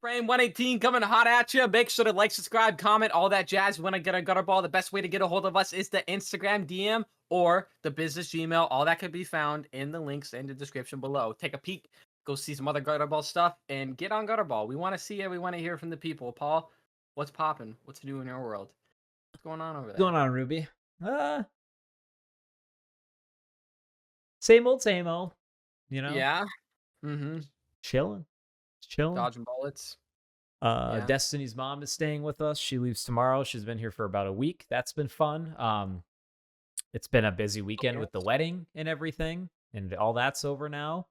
Frame 118 coming hot at you. Make sure to like, subscribe, comment, all that jazz. You want to get a Gutterball, the best way to get a hold of us is the Instagram DM or the business Gmail. All that can be found in the links in the description below. Take a peek, go see some other Gutterball stuff, and get on Gutterball. We want to see it. We want to hear from the people. Paul, what's popping? What's new in your world? What's going on over What's there? going on, Ruby? Same old, same old. You know, Yeah. Mm-hmm. chilling, chilling. Dodging bullets. Yeah. Destiny's mom is staying with us. She leaves tomorrow. She's been here for about a week. That's been fun. It's been a busy weekend with the wedding and everything, and all that's over now.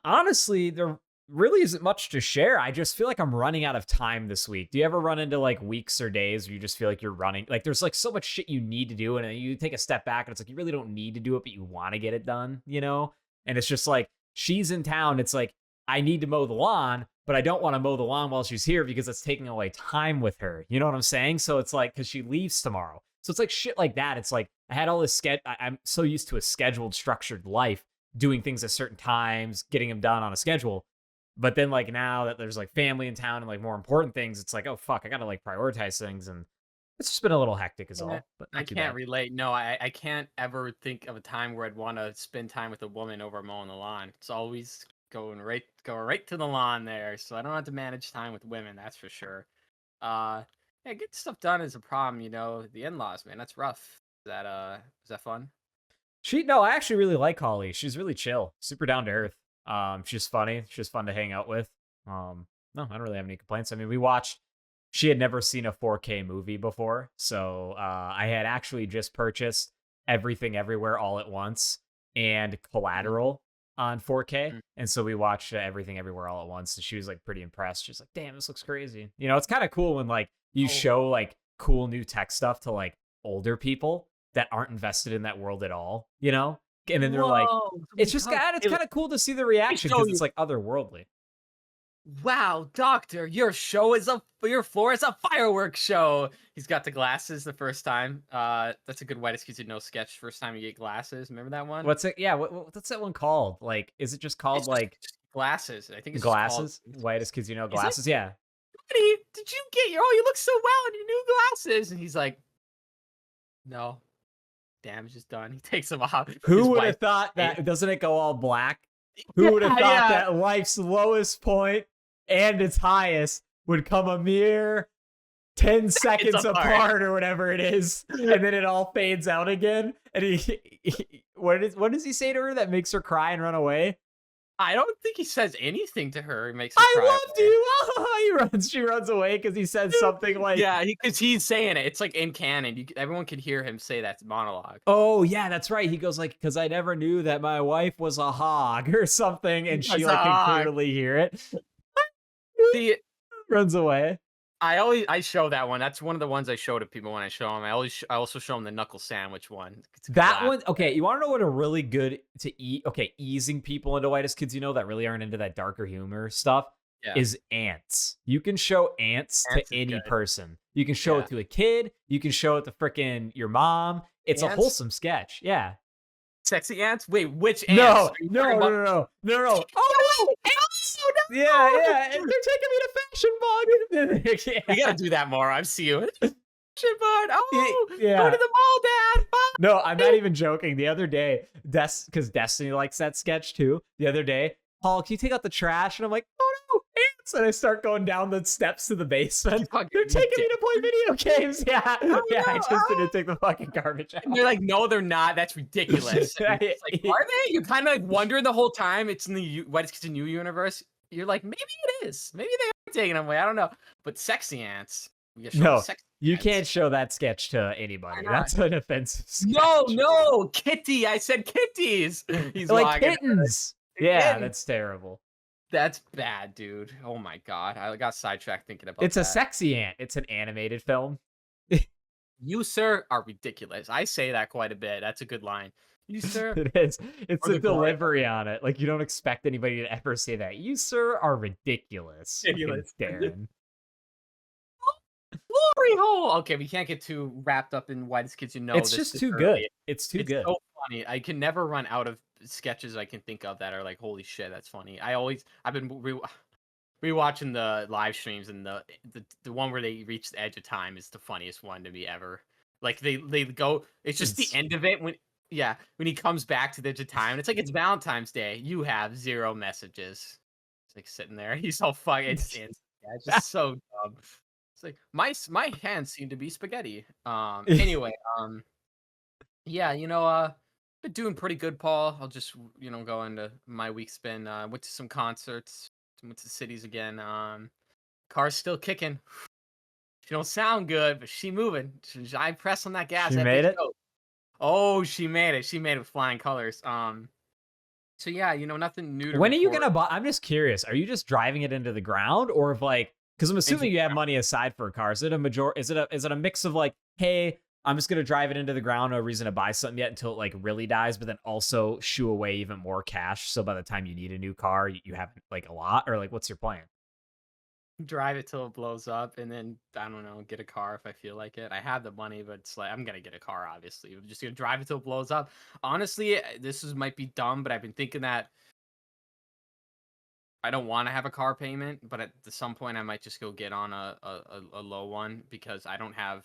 Honestly, there really isn't much to share. I just feel like I'm running out of time this week. Do you ever run into like weeks or days where you just feel like you're running? Like there's like so much shit you need to do, and then you take a step back and it's like you really don't need to do it, but you want to get it done, you know? And it's just like she's in town. It's like I need to mow the lawn, but I don't want to mow the lawn while she's here because it's taking away time with her. You know what I'm saying? So it's like because she leaves tomorrow. So it's like shit like that. It's like I had all this I'm so used to a scheduled, structured life, doing things at certain times, getting them done on a schedule. But then like now that there's like family in town and like more important things, it's like, oh fuck, I gotta like prioritize things, and it's just been a little hectic is all. But I can't relate. No, I can't ever think of a time where I'd want to spend time with a woman over mowing the lawn. It's always going right to the lawn there. So I don't have to manage time with women, that's for sure. Yeah, getting stuff done is a problem, The in-laws, man, that's rough. Is that fun? No, I actually really like Holly. She's really chill, super down to earth. She's funny. She's fun to hang out with. No, I don't really have any complaints. I mean, she had never seen a 4K movie before. So I had actually just purchased Everything Everywhere All at Once and Collateral on 4K. And so we watched Everything Everywhere All at Once. And she was like pretty impressed. She's like, damn, this looks crazy. You know, it's kind of cool when like you show like cool new tech stuff to like older people that aren't invested in that world at all, you know? And then they're like, it's just kind of cool to see the reaction because it's like otherworldly. Wow, doctor, your floor is a fireworks show. He's got the glasses the first time. That's a good Whitest Kids You Know sketch. First time you get glasses. Remember that one? What's it? Yeah, what's that one called? Like, is it just called just glasses? I think it's glasses. Whitest Kids You Know glasses. Yeah. Buddy, did you get you look so well in your new glasses? And he's like, no. Damage is done. He takes them off. Who would have thought that? Doesn't it go all black? Who would have thought that life's lowest point and its highest would come a mere 10 seconds apart or whatever it is, and then it all fades out again? And what does he say to her that makes her cry and run away? I don't think he says anything to her. He makes her cry. I loved you. Oh, she runs away because he says something like, yeah, because he's saying it. It's like in canon. Everyone can hear him say that monologue. Oh yeah, that's right. He goes like, because I never knew that my wife was a hog or something, and she like can clearly hear it. See, runs away. I show that one. That's one of the ones I show to people when I show them. I also show them the knuckle sandwich one. That one, okay. You want to know what a really good to eat? Okay, easing people into Whitest Kids You Know that really aren't into that darker humor stuff is ants. You can show ants to any person. You can show it to a kid. You can show it to frickin' your mom. It's a wholesome sketch. Yeah. Sexy ants? Wait, which ants? No. Oh no! Yeah. They're taking me to Fashion Bug. You gotta do that more. I see you. Fashion Bug. Oh, yeah. Go to the mall, Dad. Bye. No, I'm not even joking. The other day, because Destiny likes that sketch too. The other day, Paul, can you take out the trash? And I'm like, oh no, ants! And I start going down the steps to the basement. They're taking me to play video games. Yeah, I just didn't take the fucking garbage out. And they're like, no, they're not. That's ridiculous. It's like, are they? You're kind of like wondering the whole time. It's in the Whitest Kids You Know universe. You're like, maybe it is. Maybe they are taking them away. I don't know. But sexy ants. You can't show that sketch to anybody. That's an offensive sketch. No, kitty. I said kitties. He's like kittens. Yeah, that's terrible. That's bad, dude. Oh my god, I got sidetracked thinking about. It's a sexy ant. It's an animated film. You, sir, are ridiculous. I say that quite a bit. That's a good line. You, sir. It is. It's the delivery on it. Like you don't expect anybody to ever say that. You, sir, are ridiculous. Darren. Glory hole. Okay, we can't get too wrapped up in Whitest Kids You Know. It's just too good. It's too good. So funny. I can never run out of sketches I can think of that are like, holy shit, that's funny. I've been rewatching the live streams, and the one where they reach the edge of time is the funniest one to me ever. Like they go, it's just the It's end of it when when he comes back to the edge of time, and it's like it's Valentine's Day. You have 0 messages. It's like sitting there. He's all fucking. It's just so dumb. It's like my hands seem to be spaghetti. Anyway, yeah, been doing pretty good, Paul. I'll just go into my week's been. Went to some concerts. Went to cities again. Car's still kicking. She don't sound good, but she moving. I press on that gas. She That made bitch it? go. Oh, she made it. She made it with flying colors. So yeah, nothing new to When are you report. gonna buy? I'm just curious. Are you just driving it into the ground, or if like, because I'm Into assuming the you have money aside for a car. Is it a major? Is it a mix of like, hey, I'm just gonna drive it into the ground, no reason to buy something yet until it like really dies, but then also shoo away even more cash. So by the time you need a new car, you have like a lot, or like, what's your plan? drive it till it blows up, and then I don't know, get a car if I feel like it. I have the money, but it's like I'm gonna get a car. Obviously, I'm just gonna drive it till it blows up. Honestly, might be dumb, but I've been thinking that I don't want to have a car payment, but at some point I might just go get on a low one because I don't have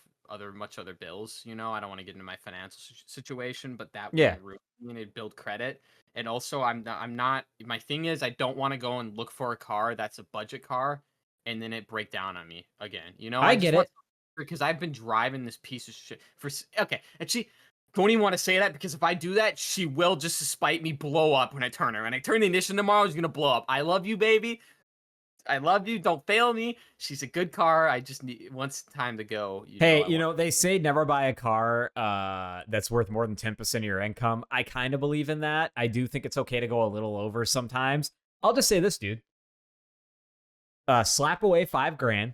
much other bills. I don't want to get into my financial situation, but that Yeah, wouldn't ruin me and it'd build credit. And also, I'm not. My thing is, I don't want to go and look for a car that's a budget car, and then it break down on me again. I I just get want it. because I've been driving this piece of shit okay, and don't even want to say that because if I do that, she will just to spite me blow up when I turn her. And I turn the ignition tomorrow, she's gonna blow up. I love you, baby. I love you. Don't fail me. She's a good car. I just need once time to go. Hey, I want. they say never buy a car that's worth more than 10% of your income. I kind of believe in that. I do think it's okay to go a little over sometimes. I'll just say this, dude. Slap away $5,000.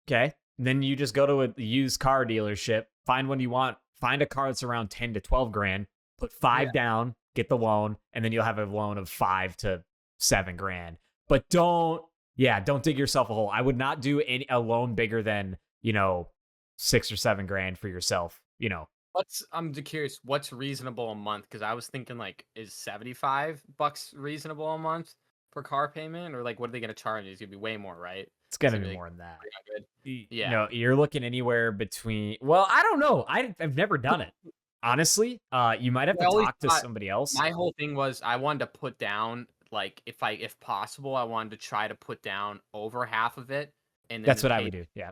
Okay. And then you just go to a used car dealership, find one you want, find a car that's around 10 to 12 grand, put five down, get the loan, and then you'll have a loan of 5 to 7 grand. But don't dig yourself a hole. I would not do a loan bigger than, 6 or 7 grand for yourself, I'm just curious. What's reasonable a month? Because I was thinking like, is $75 reasonable a month for car payment, or like what are they gonna charge you? It's gonna be way more, right? It's going It's to gonna be be like more than that. 300. Yeah. No, you're looking anywhere between, well, I don't know. I've never done it. Honestly, you might have I to always talk to thought somebody else. my whole thing was I wanted to put down like if possible, I wanted to try to put down over half of it and then That's just what I pay would do. Yeah.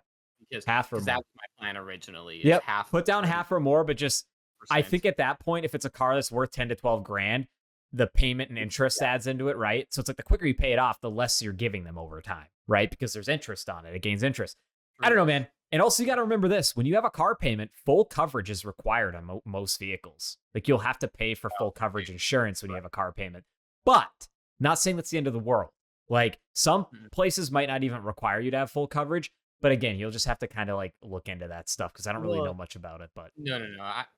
because Half or that more. was my plan originally is Yep. half Put down half or more, but just I think 30%. at that point, if it's a car that's worth 10 to 12 grand, the payment and interest adds into it, right? So it's like the quicker you pay it off, the less you're giving them over time, right? Because there's interest on it. It gains interest. I don't know, man. And also, you got to remember this: when you have a car payment, full coverage is required on most vehicles. Like you'll have to pay for full coverage insurance when you have a car payment. But not saying that's the end of the world. Like some places might not even require you to have full coverage. But again, you'll just have to kind of like look into that stuff because I don't really know Well, much about it. But no.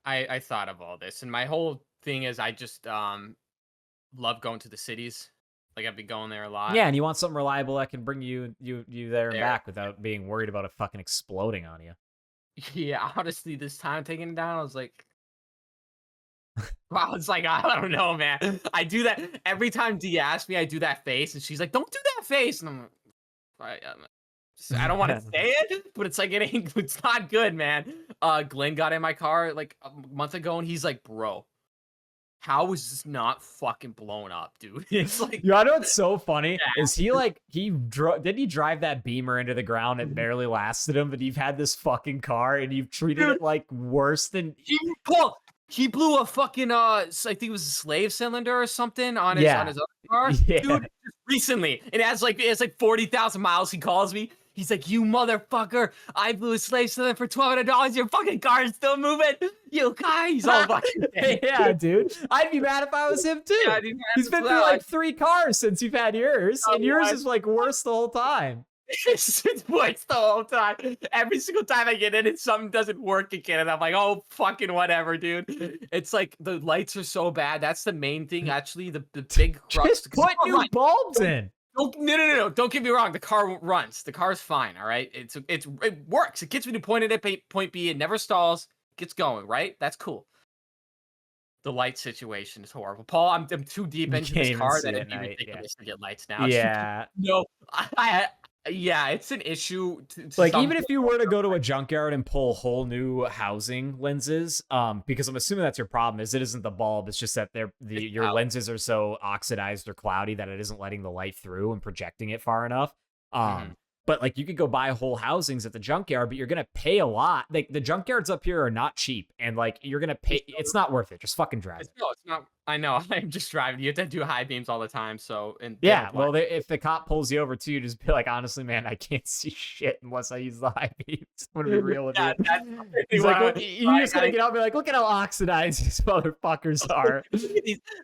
I thought of all this, and my whole thing is I just love going to the cities. Like I've been going there a lot. yeah, and you want something reliable that can bring you there and There, back without being worried about it fucking exploding on you. yeah. Honestly, this time taking it down, I was like, wow. It's like I don't know, man. I do that every time D asks me. I do that face, and she's like, "Don't do that face," and I'm like, I don't want to say it, but it's like it ain't. It's not good, man. Glenn got in my car like a month ago, and he's like, "Bro, how is this not fucking blown up, dude?" It's like, You know what's so funny yeah. is did he drive that Beamer into the ground? It barely lasted him, but you've had this fucking car and you've treated Dude, it like worse than Paul, he blew a fucking I think it was a slave cylinder or something on yeah, his other car, yeah. dude. Just recently, it has like 40,000 miles. He calls me. He's like, "You motherfucker! I blew a slave cylinder for $1,200. Your fucking car is still moving. You guy." He's all fucking Yeah, dude. I'd be mad if I was him too. Yeah, dude, He's been through like 3 cars since you've had yours, and yours is like worse the whole time. It's worse the whole time. Every single time I get in it, something doesn't work again. And I'm like, oh, fucking whatever, dude. It's like the lights are so bad. That's the main thing, actually. The big crux. Just put new bulbs in. No. Don't get me wrong. The car runs. The car's fine, all right? It works. It gets me to point A to point B. It never stalls. Gets going, right? That's cool. The light situation is horrible. Paul, I'm too deep into this car that it'd be ridiculous to get lights now. Yeah. No, Yeah, it's an issue to Like, some even if people. you were to go to a junkyard and pull whole new housing lenses, because I'm assuming that's your problem, is it isn't the bulb, it's just that It's your out. lenses are so oxidized or cloudy that it isn't letting the light through and projecting it far enough. Mhm. But like you could go buy whole housings at the junkyard, but you're gonna pay a lot. Like the junkyards up here are not cheap, and like you're gonna pay. It's not worth it. Just fucking drive it. It's not. I know. I'm just driving. You have to do high beams all the time, so and they Yeah, don't blind. well, if the cop pulls you over too, you just be like, honestly, man, I can't see shit unless I use the high beams. I'm gonna be real with Yeah, you. that's He's what like, look, you I just gotta gotta get out and be like, look at how oxidized these motherfuckers are.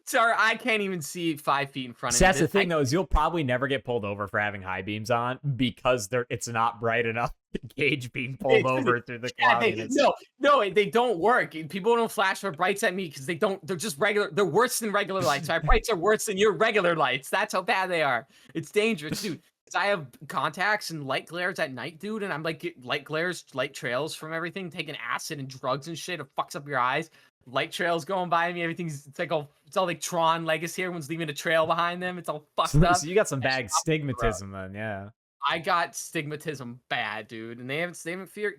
Sorry, I can't even see 5 feet in front of So me. that's the thing, though, is you'll probably never get pulled over for having high beams on because it's not bright enough to gauge being pulled over through the Yeah, they, cloudiness. no, they don't work. People don't flash their brights at me because they don't. They're just regular. They're worse than regular lights. My brights are worse than your regular lights. That's how bad they are. It's dangerous, dude. 'Cause I have contacts and light glares at night, dude, and I'm like light glares, light trails from everything, taking acid and drugs and shit. It fucks up your eyes. Light trails going by me. Everything's it's all like Tron Legacy. Everyone's leaving a trail behind them. It's all fucked up. So you got some I just bad hop on the road. stigmatism then, yeah. I got stigmatism bad, dude, and they haven't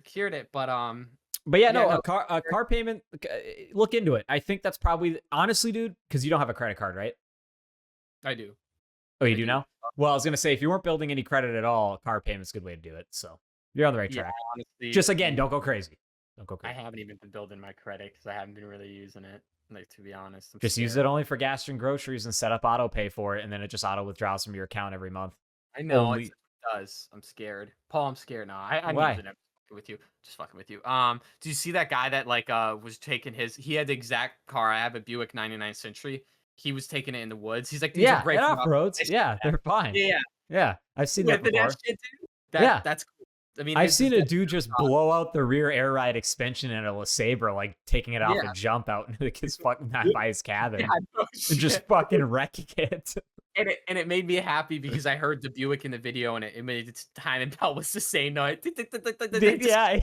cured it. But But yeah, yeah, no, no, a car payment, look into it. I think that's probably, honestly, dude, because you don't have a credit card, right? I do. Oh, you I do do. now? Well, I was gonna say, if you weren't building any credit at all, a car payment's a good way to do it. So you're on the right Yeah, track. honestly, Just again, don't go crazy. Don't go I crazy. haven't even been building my credit because I haven't been really using it. Like, to be honest, I'm Just use scared. it only for gas and groceries and set up auto pay for it, and then it just auto withdraws from your account every month. I know Only it does. I'm scared, Paul. I'm scared now. I'm why? using it. With you, just fucking with you. Do you see that guy that like was taking his? He had the exact car I have, a Buick '99 Century. He was taking it in the woods. He's like, these are Yeah, great and for off roads. I see Yeah, that. they're fine. Yeah, Yeah, I've seen that with that before. shit, dude. Yeah, That's cool. I mean, I've his is seen a definitely dude just blow out the rear air ride expansion in a LeSabre, like taking it off yeah. a jump out into his fucking by his Yeah, cabin no and just shit. fucking wrecking it. And it made me happy because I heard the Buick in the video and it made its timing belt was the same noise. Dude, Just- yeah,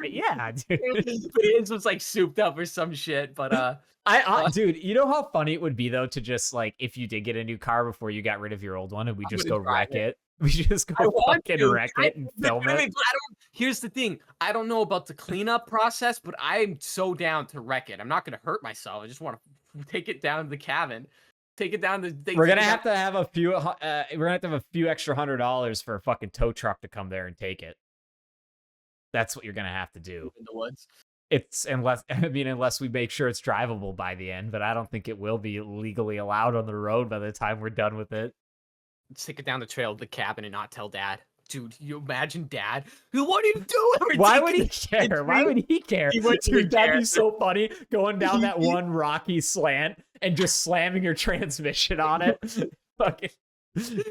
yeah, dude. but his was like souped up or some shit. But Dude, you know how funny it would be though to just like if you did get a new car before you got rid of your old one and we I'm just gonna go drive wreck it. We just I go want fucking to. wreck it and film Literally, it. but I don't. Here's the thing. I don't know about the cleanup process, but I'm so down to wreck it. I'm not gonna hurt myself. I just want to take it down to the cabin. Take it down to. We're gonna have to have a few. We're gonna have to have a few extra $100 for a fucking tow truck to come there and take it. That's what you're gonna have to do. in the woods. It's unless we make sure it's drivable by the end, but I don't think it will be legally allowed on the road by the time we're done with it. Take it down the trail to the cabin and not tell dad. Dude, you imagine dad? What are you doing? We're Why would taking he care? Why would he care? He wouldn't even Dude, that'd care. be so funny going down that He- one rocky slant and just slamming your transmission on it. Fucking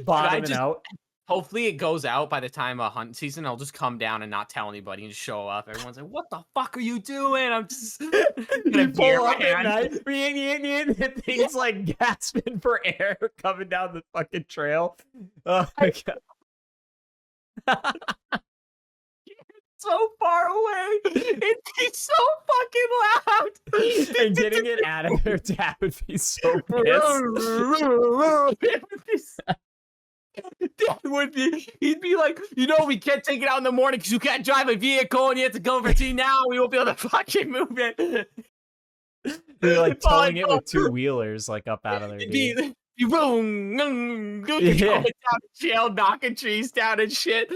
bottoming just- out. Hopefully it goes out by the time of hunt season. I'll just come down and not tell anybody and just show up. Everyone's like, "What the fuck are you doing?" I'm just You gonna beer pull my up at hand. night, the thing's like gasping for air coming down the fucking trail. Oh my god. So far away. It'd be so fucking loud. And getting it out of there, dad would be so pissed. It would be so- Dad would be, he'd be like, we can't take it out in the morning because you can't drive a vehicle and you have to go over to now. We won't be able to fucking move it. They're like Oh, towing it no. with two wheelers, like up out of there. It'd Dude. be boom, going Yeah. down the jail, knocking trees down and shit.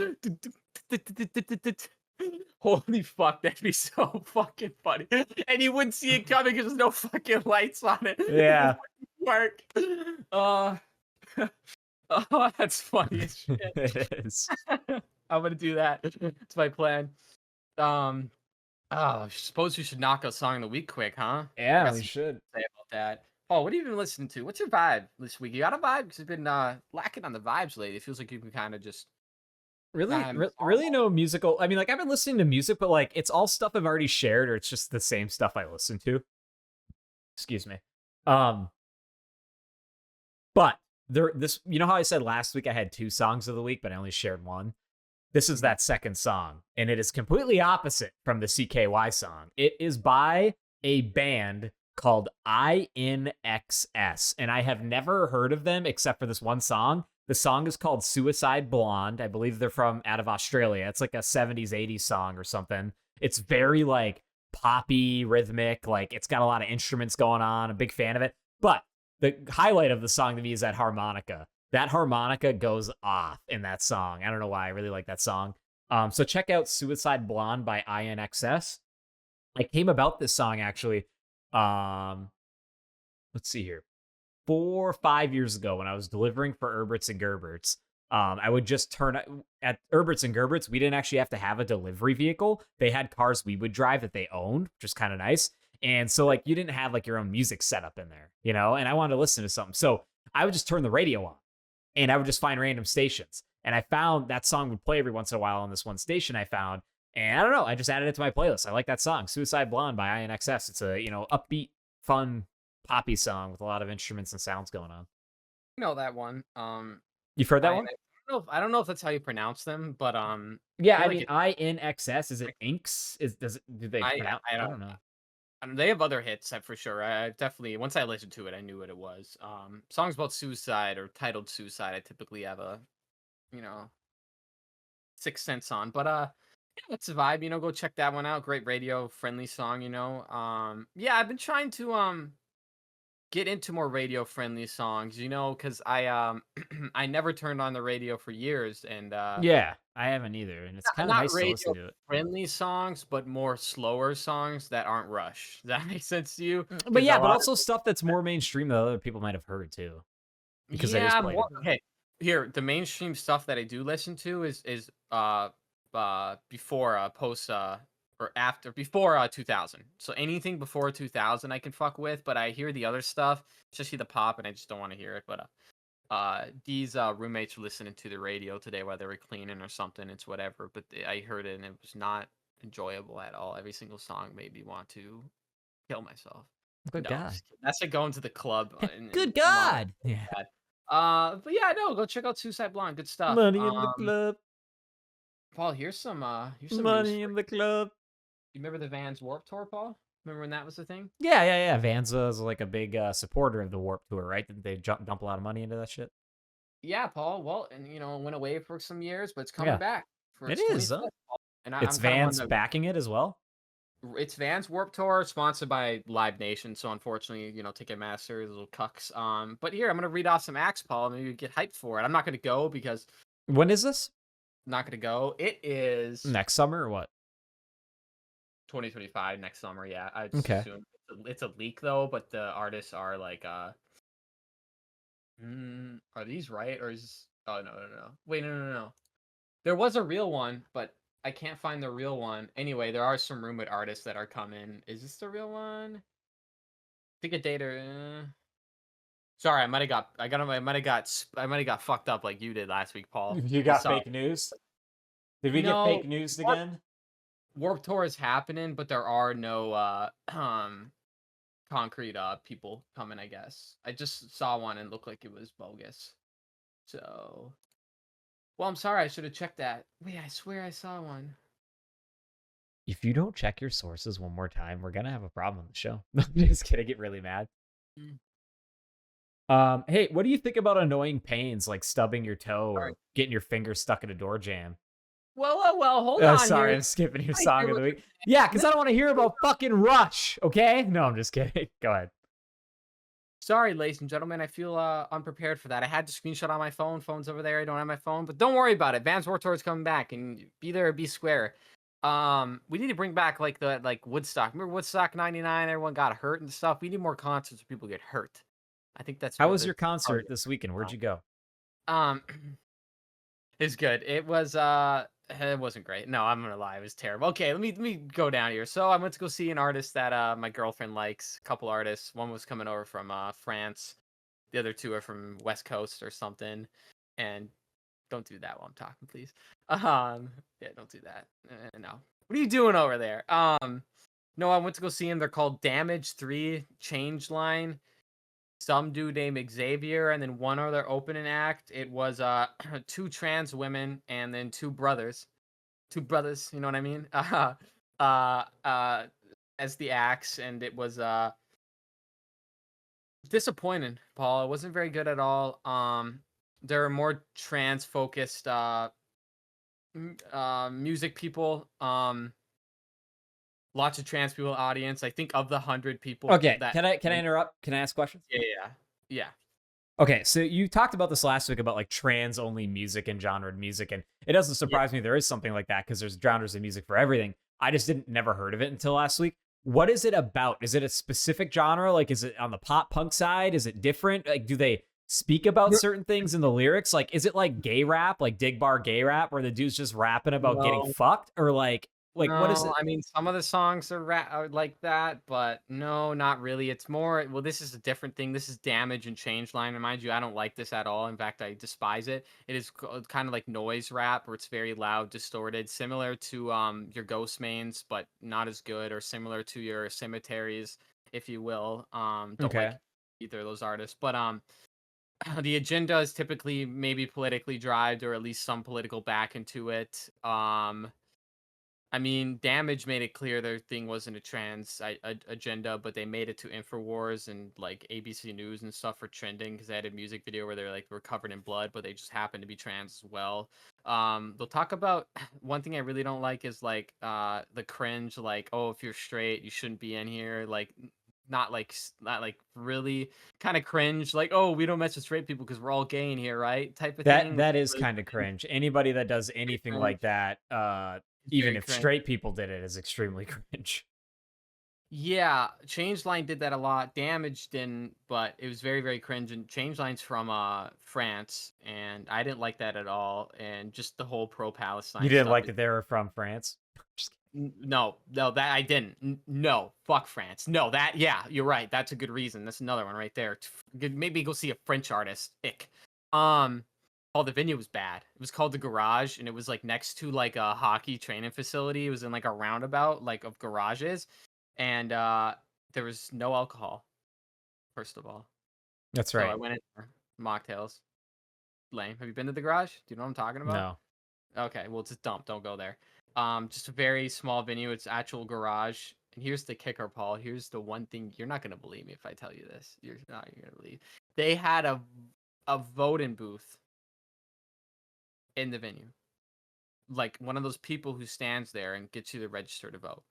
Holy fuck, that'd be so fucking funny. And you wouldn't see it coming because there's no fucking lights on it. Yeah. Work. Oh, that's funny as shit. It is. I'm gonna do that. It's my plan. Oh, I suppose we should knock a song of the week quick, huh? Yeah, Got we some should. to say about that. Oh, what have you been listening to? What's your vibe this week? You got a vibe? Because you've been lacking on the vibes lately. It feels like you've been kind of just Really, I'm really no musical. I mean, like I've been listening to music, but like it's all stuff I've already shared, or it's just the same stuff I listen to. Excuse me. But this, you know how I said last week I had 2 songs of the week, but I only shared one. This is that second song, and it is completely opposite from the CKY song. It is by a band called INXS, and I have never heard of them except for this one song. The song is called Suicide Blonde. I believe they're from out of Australia. It's like a 70s, 80s song or something. It's very like poppy, rhythmic, like it's got a lot of instruments going on. I'm a big fan of it. But the highlight of the song to me is that harmonica. That harmonica goes off in that song. I don't know why. I really like that song. So check out Suicide Blonde by INXS. I came about this song actually. Let's see here. 4 or 5 years ago when I was delivering for Herberts and Gerberts. I would just turn at Herberts and Gerberts. We didn't actually have to have a delivery vehicle. They had cars we would drive that they owned, which is kind of nice. And so like you didn't have like your own music setup in there, you know, and I wanted to listen to something. So I would just turn the radio on and I would just find random stations. And I found that song would play every once in a while on this one station I found. And I don't know, I just added it to my playlist. I like that song, Suicide Blonde by INXS. It's a, you know, upbeat, fun, poppy song with a lot of instruments and sounds going on. You know that one. You've heard that one? I don't know if that's how you pronounce them, but Yeah, I like mean, INXS. Is it Inks? Do they pronounce? I don't know. They have other hits for sure. I definitely once I listened to it, I knew what it was. Songs about suicide or titled suicide, I typically have a, you know, sixth sense on. But yeah, it's a vibe. You know, go check that one out. Great radio friendly song. You know, yeah, I've been trying to get into more radio friendly songs, you know, because I I never turned on the radio for years, and Yeah, I haven't either, and it's kind of not nice to listen radio to it. friendly songs, but more slower songs that aren't rush. Does that make sense to you? But Because a yeah, but lot also stuff that's more mainstream that other people might have heard too, because it is yeah, played more everywhere. okay. Here, the mainstream stuff that I do listen to is before post or after before 2000. So anything before 2000 I can fuck with, but I hear the other stuff, especially the pop, and I just don't want to hear it. But these roommates were listening to the radio today while they were cleaning or something. It's whatever, but I heard it and it was not enjoyable at all. Every single song made me want to kill myself. Good No, I'm God. just kidding. That's like going to the club Good in Monaco. God. Yeah. Bad. But yeah, no, go check out Suicide Blonde. Good stuff. Money in the club. Paul, here's some news Money for in you. the club. You remember the Vans Warp Tour, Paul? Remember when that was the thing? Yeah. Vanza is like a big supporter of the Warp Tour, right? Didn't they dump a lot of money into that shit? Yeah, Paul. Well, and you know, it went away for some years, but it's coming Yeah, back for it its is. 25th. Paul. And It's I'm kind of on Vans backing it as well. it's Vans Warp Tour, sponsored by Live Nation. So unfortunately, you know, Ticketmaster, little cucks. But here I'm gonna read off some acts, Paul. Maybe you get hyped for it. I'm not gonna go because When is this? I'm not gonna go. It is Next summer or what? 2025 next summer. Yeah, I just Okay. assume it's a leak though. But the artists are like, are these right or is? Oh no. Wait, no. There was a real one, but I can't find the real one. Anyway, there are some rumored artists that are coming. Is this the real one? Ticket data. Sorry, I might have got fucked up like you did last week, Paul. You I'm got sorry. fake news? Did we get No, fake news Warp, again? Warp Tour is happening, but there are no concrete people coming, I guess. I just saw one and looked like it was bogus. So, well, I'm sorry. I should have checked that. Wait, I swear I saw one. If you don't check your sources one more time, we're gonna have a problem on the show. I'm just gonna get really mad. Hey, what do you think about annoying pains like stubbing your toe or getting your finger stuck in a door jam? Well, hold on. Sorry, here. I'm skipping your song of the week. Yeah, because I don't want to hear about fucking Rush, okay? No, I'm just kidding. Go ahead. Sorry, ladies and gentlemen. I feel unprepared for that. I had to screenshot on my phone. Phone's over there. I don't have my phone. But don't worry about it. Vans Warped Tour is coming back. And be there or be square. We need to bring back like Woodstock. Remember Woodstock 99? Everyone got hurt and stuff. We need more concerts where people get hurt. I think that's How what was your concert this weekend? Where'd you go? It's good. It wasn't great. No, I'm gonna lie, it was terrible. Okay, let me go down here. So I went to go see an artist that my girlfriend likes. A couple artists. One was coming over from France. The other two are from West Coast or something. And don't do that while I'm talking, please. Yeah, don't do that. No. What are you doing over there? No, I went to go see them. They're called Damage 3 Change Line. Some dude named Xavier, and then one other opening act. It was two trans women and then two brothers. Two brothers, you know what I mean? As the acts, and it was disappointing, Paul. It wasn't very good at all. there are more trans focused music people. Lots of trans people audience. I think of the 100 people Okay, that. can I interrupt? Can I ask questions? Yeah, yeah, yeah. Okay, so you talked about this last week about like trans only music and genred music, and it doesn't Yeah. surprise me there is something like that because there's genres of music for everything. I just didn't never heard of it until last week. What is it about? Is it a specific genre? Like, is it on the pop punk side? Is it different? Like, do they speak about You're- certain things in the lyrics? Like, is it like gay rap, like dig bar gay rap, where the dude's just rapping about getting No, fucked, or like what is no. it? I mean, some of the songs are like that, but no, not really. It's more. Well, this is a different thing. This is Damage and Changeline. And mind you, I don't like this at all. In fact, I despise it. It is kind of like noise rap, where it's very loud, distorted, similar to your Ghost Mains, but not as good, or similar to your Cemeteries, if you will. Don't Okay. like either of those artists, but the agenda is typically maybe politically driven, or at least some political back into it. I mean, Damage made it clear their thing wasn't a trans agenda, but they made it to Infowars and like ABC News and stuff for trending because they had a music video where they're like were covered in blood, but they just happened to be trans as well. They'll talk about one thing I really don't like is like the cringe, like, oh, if you're straight, you shouldn't be in here, like not like really kind of cringe, like, oh, we don't mess with straight people because we're all gay in here, right? Type of That thing. that is Really kind of cringe. Anybody that does very anything cringe. like that, It's even very if cringe. straight people did it, is extremely cringe. Yeah, Changeline did that a lot. Damage didn't, but it was very, very cringe. And Changeline's from France, and I didn't like that at all. And just the whole pro You Palestine didn't stuff like is that they were from France? Just no, no, that I didn't. No, fuck France. No, that yeah, you're right. That's a good reason. That's another one right there. Maybe go see a French artist. Ick. Um, oh, the venue was bad. It was called the Garage, and it was like next to like a hockey training facility. It was in like a roundabout like of garages, and there was no alcohol. First of all, That's so I right. went in for mocktails. Lame. Have you been to the Garage? Do you know what I'm talking about? No. Okay, well, it's a dump. Don't go there. Just a very small venue. It's actual garage. And here's the kicker, Paul. Here's the one thing you're not gonna believe me if I tell you this. You're not gonna believe. They had a voting booth in the venue, like one of those people who stands there and gets you to register to vote.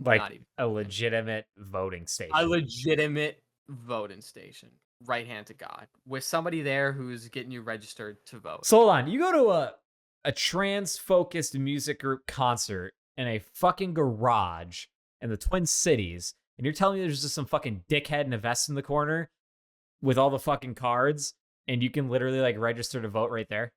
Like Not even a legitimate voting a station. legitimate voting station, right hand to God, with somebody there who's getting you registered to vote. So hold on. You go to a trans focused music group concert in a fucking garage in the Twin Cities, and you're telling me there's just some fucking dickhead in a vest in the corner with all the fucking cards, and you can literally like register to vote right there?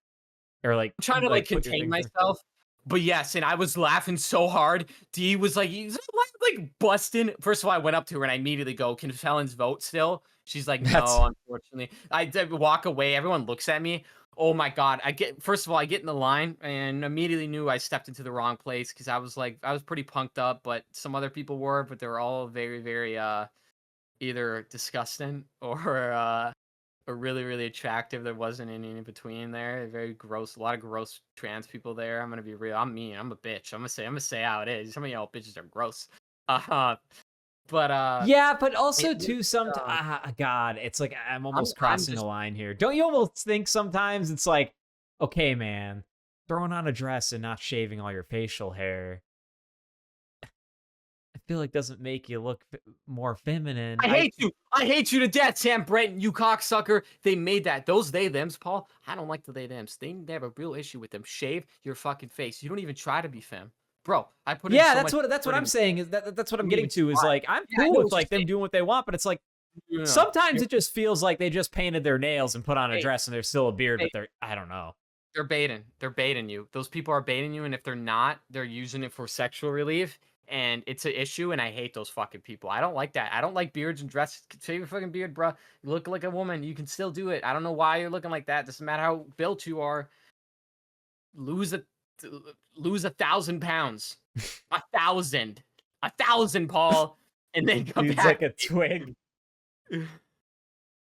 Or I'm trying to like put your contain thing through? myself. But yes, and I was laughing so hard. D was like, he's like busting. First of all, I went up to her and I immediately go, "Can felons vote still?" She's like, That's "No, unfortunately." I did walk away. Everyone looks at me. Oh my god! First of all, I get in the line and immediately knew I stepped into the wrong place because I was like, I was pretty punked up, but some other people were, but they were all very, very either disgusting or really, really attractive. There wasn't any in between there. Very gross. A lot of gross trans people there. I'm gonna be real. I'm mean. I'm a bitch. I'm gonna say how it is. Some of y'all bitches are gross. Uh, but yeah, but also it was, too God, it's like I'm almost I'm crossing a just line here. Don't you almost think sometimes it's like, okay, man, throwing on a dress and not shaving all your facial hair, I feel like doesn't make you look more feminine. I hate you. I hate you to death, Sam Brenton, you cocksucker. They made that. Those they thems, Paul. I don't like the they thems. They have a real issue with them. Shave your fucking face. You don't even try to be femme. Bro, I put in Yeah, so that's much what effort I'm in. saying is that's what I'm You don't getting even to is try. like I'm Yeah, I cool know with what you're like them saying. doing what they want, but it's like No, sometimes it just feels like they just painted their nails and put on a hey, dress and they're still a beard, hey, but they're I don't know. they're baiting. They're baiting you. Those people are baiting you, and if they're not, they're using it for sexual relief, and it's an issue. And I hate those fucking people. I don't like that. I don't like beards and dresses. Shave your fucking beard, bro. You look like a woman. You can still do it. I don't know why you're looking like that. Doesn't matter how built you are. Lose a lose 1,000 pounds, 1,000, Paul, and then come Dude's back. like a twig.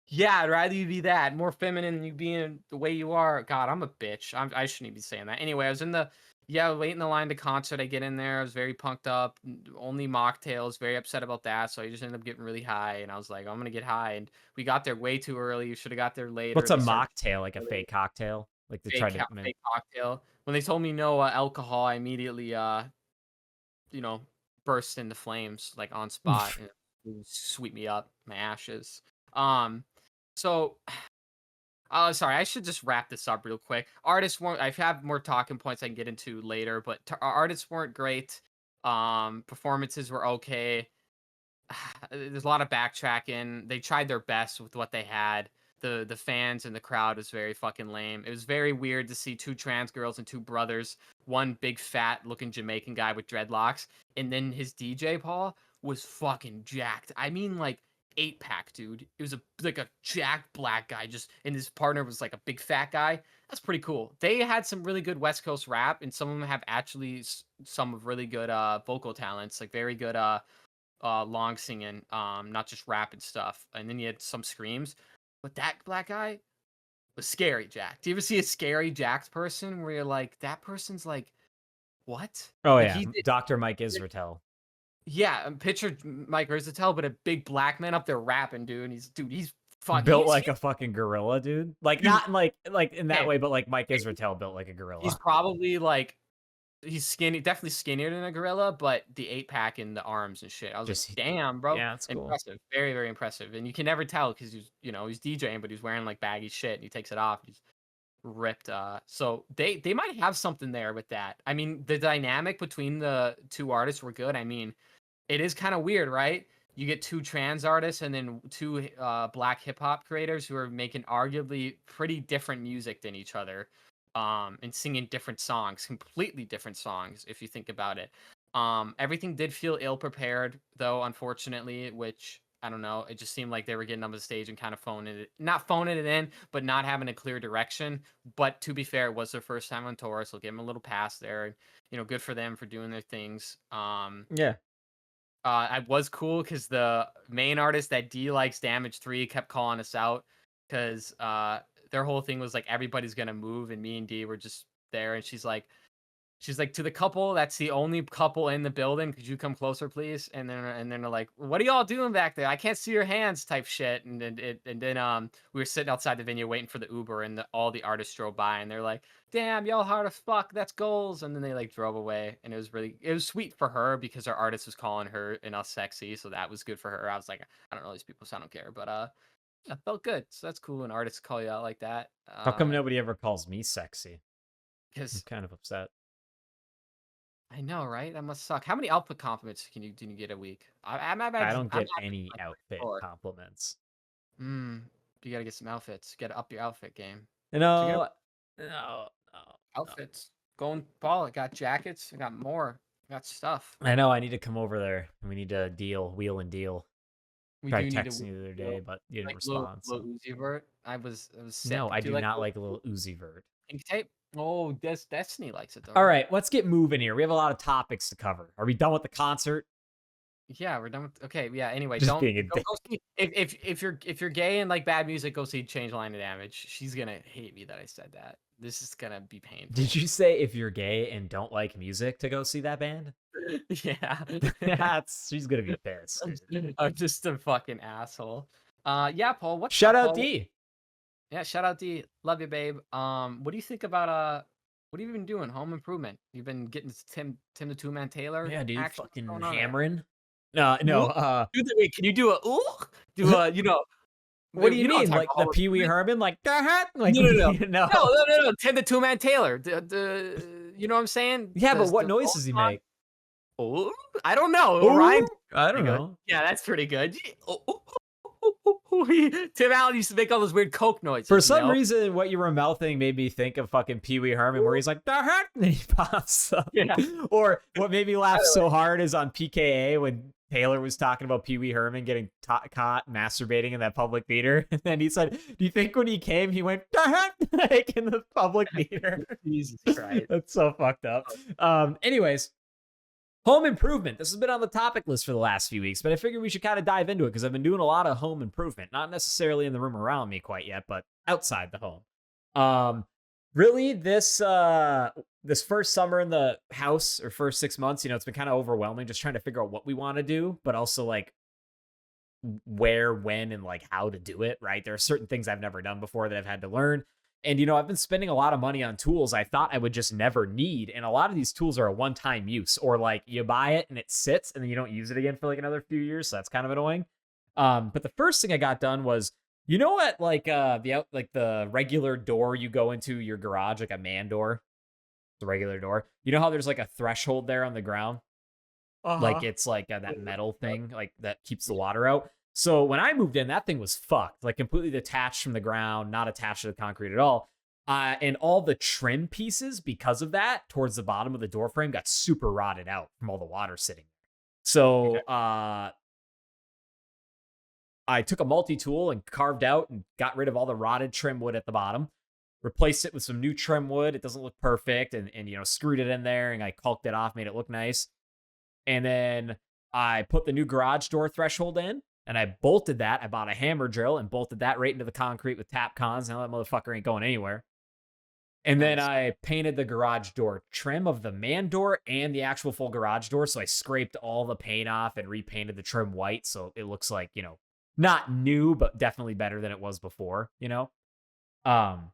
Yeah, I'd rather you be that more feminine than you being the way you are. God, I'm a bitch. I shouldn't even be saying that. Anyway, I was in the Yeah, wait in the line to concert. I get in there. I was very punked up. Only mocktails. Very upset about that. So I just ended up getting really high. And I was like, I'm gonna get high. And we got there way too early. You should have got there later. What's a They started mocktail? Like a early. fake cocktail? Like they tried to Fake cocktail. When they told me no alcohol, I immediately you know, burst into flames like on spot and it sweep me up my ashes. Um, so sorry, I should just wrap this up real quick. Artists weren't. I have more talking points I can get into later, but artists weren't great. Performances were okay. There's a lot of backtracking. They tried their best with what they had. The fans and the crowd was very fucking lame. It was very weird to see two trans girls and two brothers, one big fat looking Jamaican guy with dreadlocks, and then his DJ Paul was fucking jacked. I mean like 8-pack, dude. It was like a jacked black guy just and his partner was like a big fat guy. That's pretty cool. They had some really good West Coast rap and some of them have actually some of really good vocal talents, like very good long singing, not just rap and stuff. And then you had some screams. But that black guy was scary Jack. Do you ever see a scary Jack's person where you're like, that person's like, what? Oh Like yeah, Dr. Mike Israetel. yeah, picture Mike Rizzatel, but a big black man up there rapping, dude. And he's fuck Built like a fucking gorilla, dude. Like he's not in like in that okay, way, but like Mike Israetel built like a he's gorilla. probably like he's skinny, definitely skinnier than a gorilla, but the 8-pack in the arms and shit. I was like, Just damn, bro. yeah, that's cool. Impressive. Very, very impressive. And you can never tell because he's DJing, but he's wearing like baggy shit and he takes it off. He's ripped. So they might have something there with that. I mean, the dynamic between the two artists were good. I mean, it is kind of weird, right? You get two trans artists and then two black hip hop creators who are making arguably pretty different music than each other, and singing different songs, completely different songs if you think about it. Everything did feel ill prepared though, unfortunately, which I don't know. It just seemed like they were getting on the stage and kind of not phoning it in, but not having a clear direction. But to be fair, it was their first time on tour, so give them a little pass there. Good for them for doing their things. Yeah. I was cool because the main artist that D likes, Damage 3, kept calling us out because their whole thing was like everybody's gonna move, and me and D were just there, and she's like to the couple that's the only couple in the building. Could you come closer, please? And then they're like, what are y'all doing back there? I can't see your hands, type shit. And then we were sitting outside the venue waiting for the Uber, and all the artists drove by, and they're like, damn, y'all hard as fuck. That's goals. And then they like drove away, and it was sweet for her because our artist was calling her and us sexy, so that was good for her. I was like, I don't know these people, so I don't care, but yeah, felt good. So that's cool when artists call you out like that. How come nobody ever calls me sexy? I'm Because kind of upset. I know, right? That must suck. How many outfit compliments do you get a week? I don't I'm get any like outfit 4. compliments. You gotta get some outfits. You gotta up your outfit game. So you No, get no, no. outfits. Going ball. I got jackets. I got more. I got stuff. I know I need to come over there. We need to wheel and deal. We Tried do need texting to you the other day, but you didn't like respond. little So Uzi Vert. I was sick. no, I Do you do like not like a little Uzi Vert. pink tape? Oh, Destiny likes it though. All Right? right, let's get moving here. We have a lot of topics to cover. Are we done with the concert? Yeah, we're done with. Okay, yeah. Anyway, Just don't being a go, dick. go see if you're gay and like bad music, go see Change Line of Damage. She's gonna hate me that I said that. This is gonna be painful. Did you say if you're gay and don't like music to go see that band? Yeah. She's gonna be pissed. Dude. I'm just a fucking asshole. Yeah, Paul. What's Shout up, out Paul? D. Yeah, shout out D. Love you, babe. What do you think about what have you been doing? Home improvement. You've been getting Tim the Two Man Taylor. Yeah, dude, Action? What's fucking going on there? hammering. Ooh, No. wait, can you do a ooh? Do a What do you know what I'm mean? talking Like about, the home Pee Wee improvement? Herman? Like like No, no, no. no. No. Tim the Two Man Taylor. You know what I'm saying? Yeah, but what The noise does he make? Oh, I don't know. Ooh, Ryan, I pretty don't good. know. Yeah, that's pretty good. Tim Allen used to make all those weird Coke noises. For some reason, what you were mouthing made me think of fucking Pee Wee Herman, where he's like, "Da heck," and then he pops up. Yeah. Or what made me laugh so hard is on PKA when Taylor was talking about Pee Wee Herman getting caught masturbating in that public theater, and then he said, "Do you think when he came, he went da heck," like in the public theater?" Jesus Christ. That's so fucked up. Anyways. Home improvement. This has been on the topic list for the last few weeks, but I figured we should kind of dive into it because I've been doing a lot of home improvement. Not necessarily in the room around me quite yet, but outside the home. Really, this this first summer in the house, or first 6 months, it's been kind of overwhelming just trying to figure out what we want to do, but also like where, when, and like how to do it, right? There are certain things I've never done before that I've had to learn. And, I've been spending a lot of money on tools I thought I would just never need. And a lot of these tools are a one-time use, or like you buy it and it sits and then you don't use it again for like another few years. So that's kind of annoying. But the first thing I got done was, what, like the regular door you go into your garage, like a man door, the regular door. You know how there's like a threshold there on the ground? Like Uh-huh. it's like that metal thing, like that keeps the water out. So when I moved in, that thing was fucked, like completely detached from the ground, not attached to the concrete at all. And all the trim pieces, because of that, towards the bottom of the door frame, got super rotted out from all the water sitting there. Okay. So I took a multi-tool and carved out and got rid of all the rotted trim wood at the bottom, replaced it with some new trim wood. It doesn't look perfect, and screwed it in there, and I caulked it off, made it look nice. And then I put the new garage door threshold in, and I bolted that. I bought a hammer drill and bolted that right into the concrete with tap cons. Now that motherfucker ain't going anywhere. And then Nice. I painted the garage door trim of the man door and the actual full garage door. So I scraped all the paint off and repainted the trim white. So it looks like, not new, but definitely better than it was before. Um,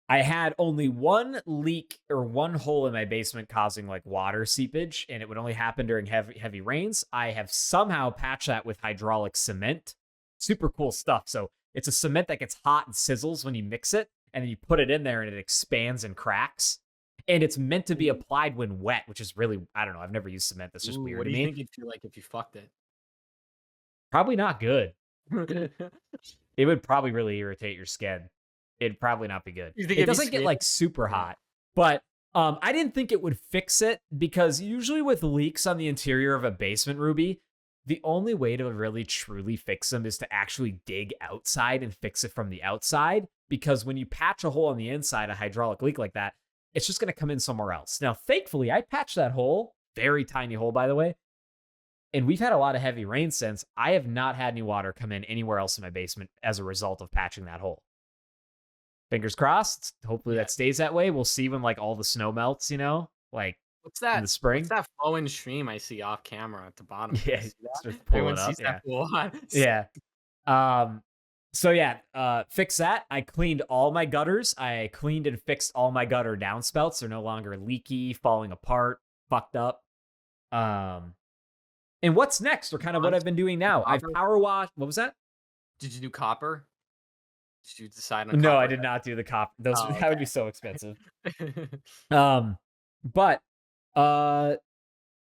I had only one leak or one hole in my basement causing like water seepage, and it would only happen during heavy rains. I have somehow patched that with hydraulic cement. Super cool stuff. So it's a cement that gets hot and sizzles when you mix it, and then you put it in there and it expands and cracks. And it's meant to be applied when wet, which is really, I don't know. I've never used cement. That's just Ooh, weird what to do you me. think you'd feel like if you fucked it? Probably not good. It would probably really irritate your skin. It'd probably not be good. You think It it'd be doesn't get like scraping? super Yeah. hot, but I didn't think it would fix it, because usually with leaks on the interior of a basement, Ruby, the only way to really truly fix them is to actually dig outside and fix it from the outside. Because when you patch a hole on the inside, a hydraulic leak like that, it's just going to come in somewhere else. Now, thankfully, I patched that hole, very tiny hole, by the way. And we've had a lot of heavy rain since. I have not had any water come in anywhere else in my basement as a result of patching that hole. Fingers crossed. Hopefully Yeah. that stays that way. We'll see when like all the snow melts, like What's in that? the What's spring. that flowing stream I see off camera at the bottom? Do you Yeah, see that? just pull Everyone it up. sees that Yeah. pool. Yeah. Um, so yeah, fix that. I cleaned all my gutters. I cleaned and fixed all my gutter downspouts. They're no longer leaky, falling apart, fucked up. And what's next, or kind of what I've been doing now? I've Copper? power washed. What was that? Did you do copper? Did you decide on No, I copper? did not do the cop. Those Oh, that would be so expensive. okay. But uh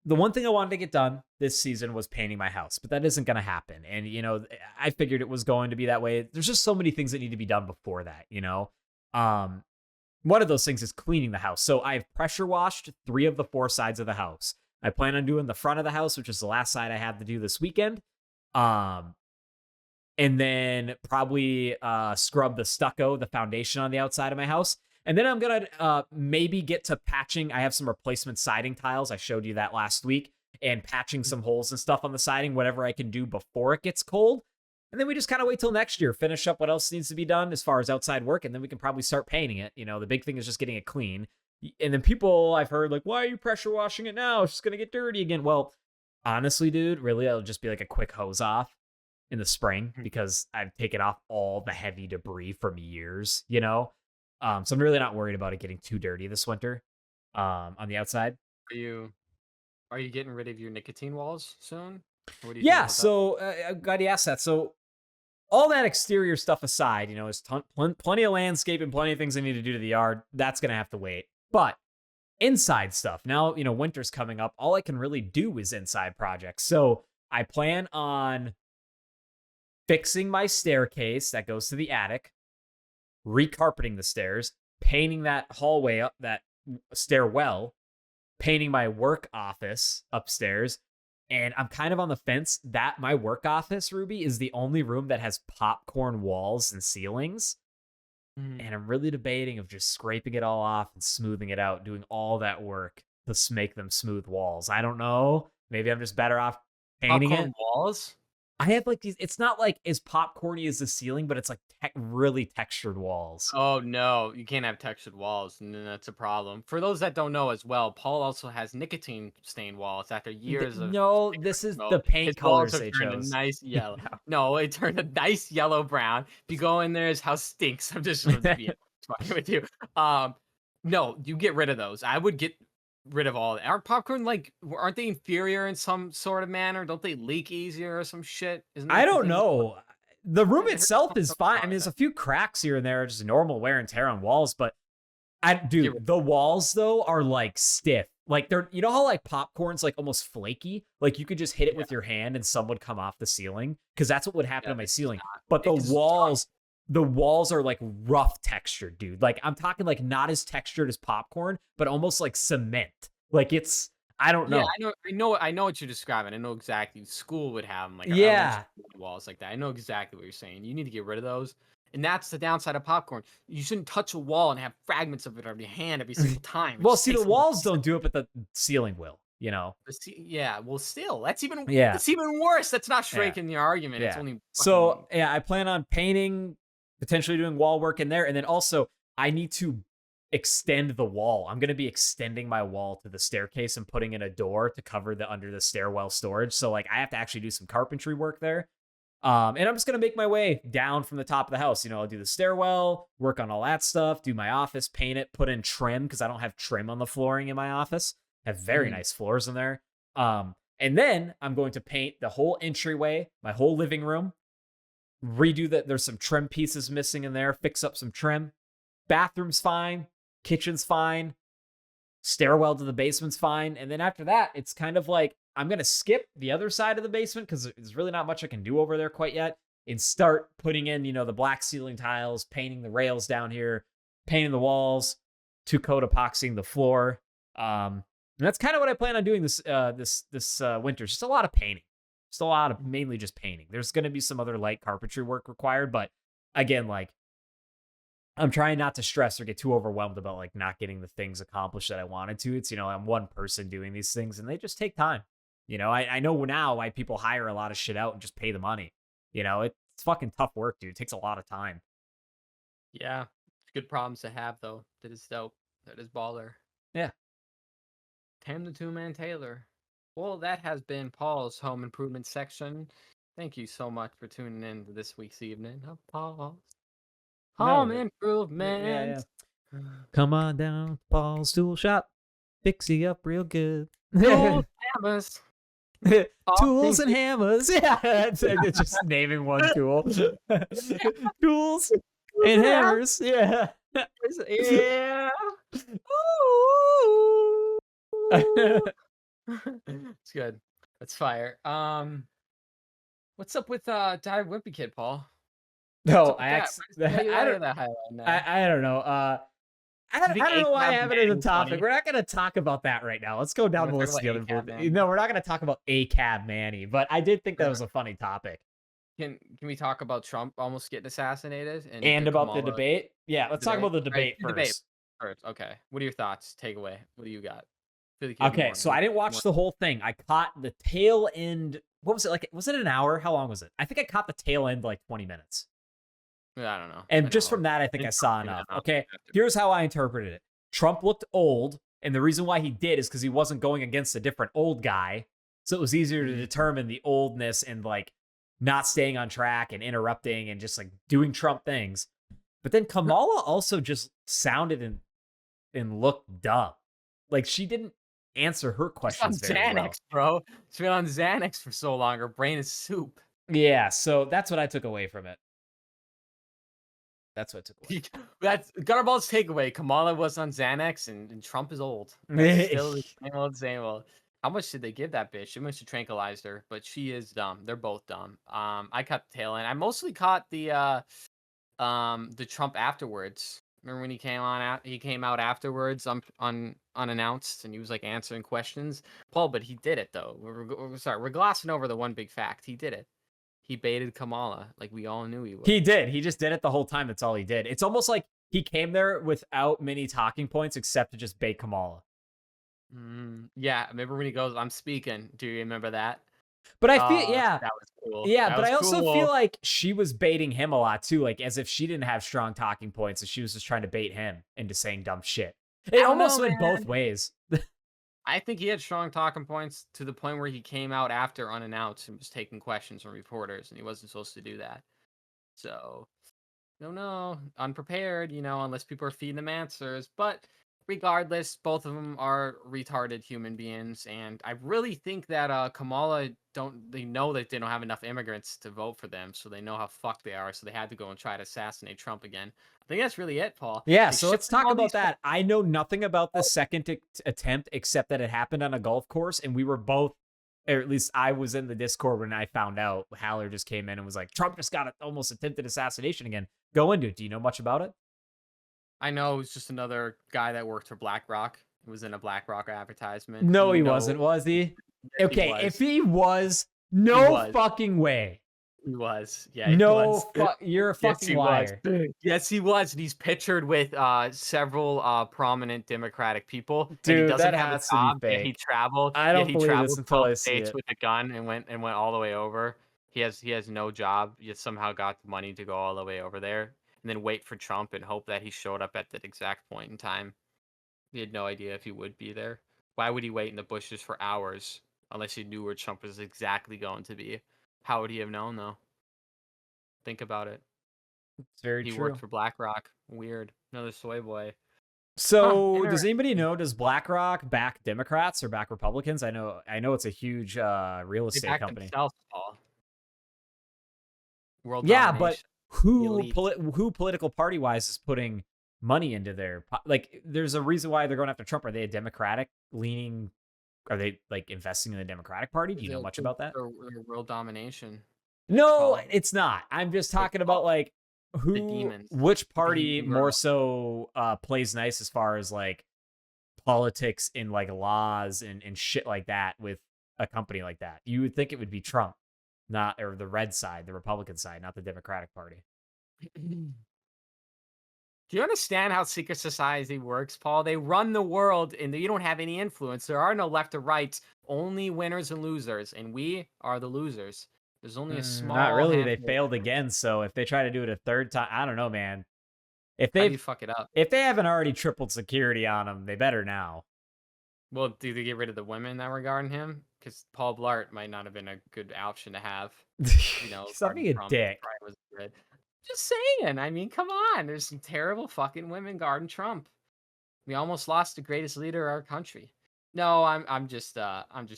the one thing I wanted to get done this season was painting my house, but that isn't going to happen. And, I figured it was going to be that way. There's just so many things that need to be done before that. Um, one of those things is cleaning the house. So I've pressure washed 3 of the 4 sides of the house. I plan on doing the front of the house, which is the last side I have to do this weekend. Um, and then probably scrub the stucco, the foundation on the outside of my house. And then I'm going to maybe get to patching. I have some replacement siding tiles. I showed you that last week. And patching some holes and stuff on the siding, whatever I can do before it gets cold. And then we just kind of wait till next year, finish up what else needs to be done as far as outside work. And then we can probably start painting it. The big thing is just getting it clean. And then people I've heard like, why are you pressure washing it now? It's just going to get dirty again. Well, honestly, dude, really, it'll just be like a quick hose off in the spring, because I've taken off all the heavy debris from years. So I'm really not worried about it getting too dirty this winter on the outside. Are you getting rid of your nicotine walls soon? What do you think Yeah, about that? so I'm glad you asked that. So all that exterior stuff aside, is plenty of landscape and plenty of things I need to do to the yard. That's going to have to wait. But inside stuff, now, winter's coming up. All I can really do is inside projects. So I plan on fixing my staircase that goes to the attic, recarpeting the stairs, painting that hallway up, that stairwell, painting my work office upstairs. And I'm kind of on the fence that my work office, Ruby, is the only room that has popcorn walls and ceilings. Mhm. And I'm really debating of just scraping it all off and smoothing it out, doing all that work to make them smooth walls. I don't know. Maybe I'm just better off painting it. Popcorn walls? I have like these. It's not like as popcorny as the ceiling, but it's like really textured walls. Oh no, you can't have textured walls, and then that's a problem. For those that don't know as well, Paul also has nicotine stained walls after years of No, cigarette this is the smoke. paint His walls colors have they turned a chose. nice yellow. Yeah. No, it turned a nice yellow brown. If you go in there, his house stinks. I'm just being fucking with you. Um, no, you get rid of those. I would get rid of all. Aren't popcorn like? Aren't they inferior in some sort of manner? Don't they leak easier or some shit? Isn't I that the don't thing? know. The room I heard itself is something fine. I about mean, there's that. a few cracks here and there, just normal wear and tear on walls, but Get rid- dude, the walls though are like stiff. Like they're, you know how like popcorn's like almost flaky? Like you could just hit it Yeah, with your hand and some would come off the ceiling because that's what would happen yeah, to my this is ceiling. not. But Because it's strong. the walls are like rough textured, dude. Like I'm talking like not as textured as popcorn, but almost like cement. Like it's, I don't Yeah, know. I know what you're describing. I know exactly. School would have them, like our elementary Yeah. school walls like that. I know exactly what you're saying. You need to get rid of those, and that's the downside of popcorn. You shouldn't touch a wall and have fragments of it on your hand every single time. It Well, just see, the takes a lot walls don't do it, but the ceiling will, you know? yeah, well, still, Yeah. that's even worse. That's not Yeah. striking your argument. It's Yeah. only So fucking yeah, I plan on painting, potentially doing wall work in there, and then also I need to extend the wall. I'm gonna be extending my wall to the staircase and putting in a door to cover the under the stairwell storage. So like I have to actually do some carpentry work there. And I'm just gonna make my way down from the top of the house. You know, I'll do the stairwell, work on all that stuff, do my office, paint it, put in trim because I don't have trim on the flooring in my office. I have very Mm. nice floors in there. And then I'm going to paint the whole entryway, my whole living room, redo that. There's some trim pieces missing in there, fix up some trim. Bathroom's fine, kitchen's fine, stairwell to the basement's fine. And then after that, it's kind of like I'm going to skip the other side of the basement because there's really not much I can do over there quite yet and start putting in, you know, the black ceiling tiles, painting the rails down here, painting the walls, two coat epoxying the floor. And that's kind of what I plan on doing this winter. Just a lot of painting. Just a lot of mainly just painting. There's going to be some other light carpentry work required, but again, like I'm trying not to stress or get too overwhelmed about like not getting the things accomplished that I wanted to. It's, you know, I'm one person doing these things and they just take time. You know, I know now why people hire a lot of shit out and just pay the money. You know, it's fucking tough work, dude. It takes a lot of time. yeah. Good problems to have though. That is dope. That is baller. Yeah. Tam the Two-Man Taylor. Well, that has been Paul's home improvement section. Thank you so much for tuning in to this week's evening of Paul's home No, improvement. yeah. Come on down, Paul's tool shop. Fix you up real good. Tools, hammers. Tools and hammers. Yeah, it's just naming one tool. Tools and hammers. Yeah. Yeah. It's good. That's fire. What's up with Dive Wimpy Kid, Paul? No, What's up with that? I don't. that highlight now? I don't know. I don't know why I have it as a topic. We're not going to talk about that right now. Let's go down the list of the other people. No, we're not going to talk about ACAB Manny, but I did think that was a funny topic. Can we talk about Trump almost getting assassinated and about the debate? Yeah, let's talk about the debate first. Debate first. Okay. What are your thoughts? Takeaway. What do you got? Okay, so I didn't watch the whole thing. I caught the tail end. What was it like? Was it an hour? How long was it? I think I caught the tail end like 20 minutes. I don't know. And just from that, I think I saw enough. Okay, here's how I interpreted it. Trump looked old, and the reason why he did is because he wasn't going against a different old guy. So it was easier to determine the oldness and like not staying on track and interrupting and just like doing Trump things. But then Kamala also just sounded and looked dumb. Like she didn't answer her questions very Xanax, well. Bro. She's been on Xanax for so long. Her brain is soup. Yeah, so that's what I took away from it. That's what I took away. That's Gutterball's takeaway. Kamala was on Xanax and Trump is old. That's still the same old. How much did they give that bitch? She must have tranquilized her, but she is dumb. They're both dumb. I caught the tail end. I mostly caught the Trump afterwards. Remember when he came out afterwards unannounced and he was like answering questions. Paul, but he did it though. We're glossing over the one big fact. He did it. He baited Kamala like we all knew he would. He did. He just did it the whole time. That's all he did. It's almost like he came there without many talking points except to just bait Kamala. Yeah, remember when he goes, "I'm speaking." Do you remember that? But I feel, Oh, yeah, that was cool. yeah, That but was I also feel cool. like she was baiting him a lot too, like as if she didn't have strong talking points, and she was just trying to bait him into saying dumb shit. It I don't know, almost went both man. ways. I think he had strong talking points to the point where he came out after unannounced and was taking questions from reporters, and he wasn't supposed to do that. So, don't know, unprepared, unless people are feeding them answers. But regardless, both of them are retarded human beings, and I really think that Kamala they know that they don't have enough immigrants to vote for them, so they know how fucked they are. So they had to go and try to assassinate Trump again. I think that's really it, Paul. Yeah, They so let's shipped him talk all about these. that. I know nothing about the second attempt except that it happened on a golf course, and we were both, or at least I was in the Discord when I found out. Haller just came in and was like, Trump just got almost attempted assassination again. Go into it. Do you know much about it? I know it's just another guy that worked for BlackRock. He was in a BlackRock advertisement. No, You he know, wasn't, was he? yes, he Okay, if was. he was, He no was. fucking way. He was. Yeah, he No, was. you're a Yes, fucking he was. liar. Yes, he was. And he's pictured with several prominent Democratic people, and he Dude, doesn't that have a has to be job. Yet he fake. traveled. I Yet don't he believe this traveled until 12 I see states it. with a gun and went all the way over. He has no job. Yet somehow got the money to go all the way over there, and then wait for Trump and hope that he showed up at that exact point in time. He had no idea if he would be there. Why would he wait in the bushes for hours unless he knew where Trump was exactly going to be? How would he have known though? Think about it. It's very He worked true. for BlackRock. Weird. Another soy boy. Huh, So, does anybody interesting. know, does BlackRock back Democrats or back Republicans? I know it's a huge real They estate backed company. themselves, Paul. World Yeah, but domination. The who elite. who political party wise is putting money into their like? There's a reason why they're going after Trump. Are they a Democratic leaning? Are they like investing in the Democratic Party? Do you know much about that? The world domination, No, Paul. it's not. I'm just It's talking about called like the who, demons. which The party Hebrew more girl. so plays nice as far as like politics and like laws and shit like that with a company like that. You would think it would be Trump, not, or the red side, the Republican side, not the Democratic Party. Do you understand how secret society works, Paul? They run the world and you don't have any influence. There are no left or rights, only winners and losers, and we are the losers. There's only a Not small really. They handful of failed winners. again. So if they try to do it a third time, I don't know, man. If How do you they've fuck it up? if they haven't already tripled security on them, they better now. Well, do they get rid of the women that were guarding him? Because Paul Blart might not have been a good option to have, Stop guarding being a Trump. He dick. probably wasn't good. Just saying. I mean, come on. There's some terrible fucking women guarding Trump. We almost lost the greatest leader of our country. No, I'm just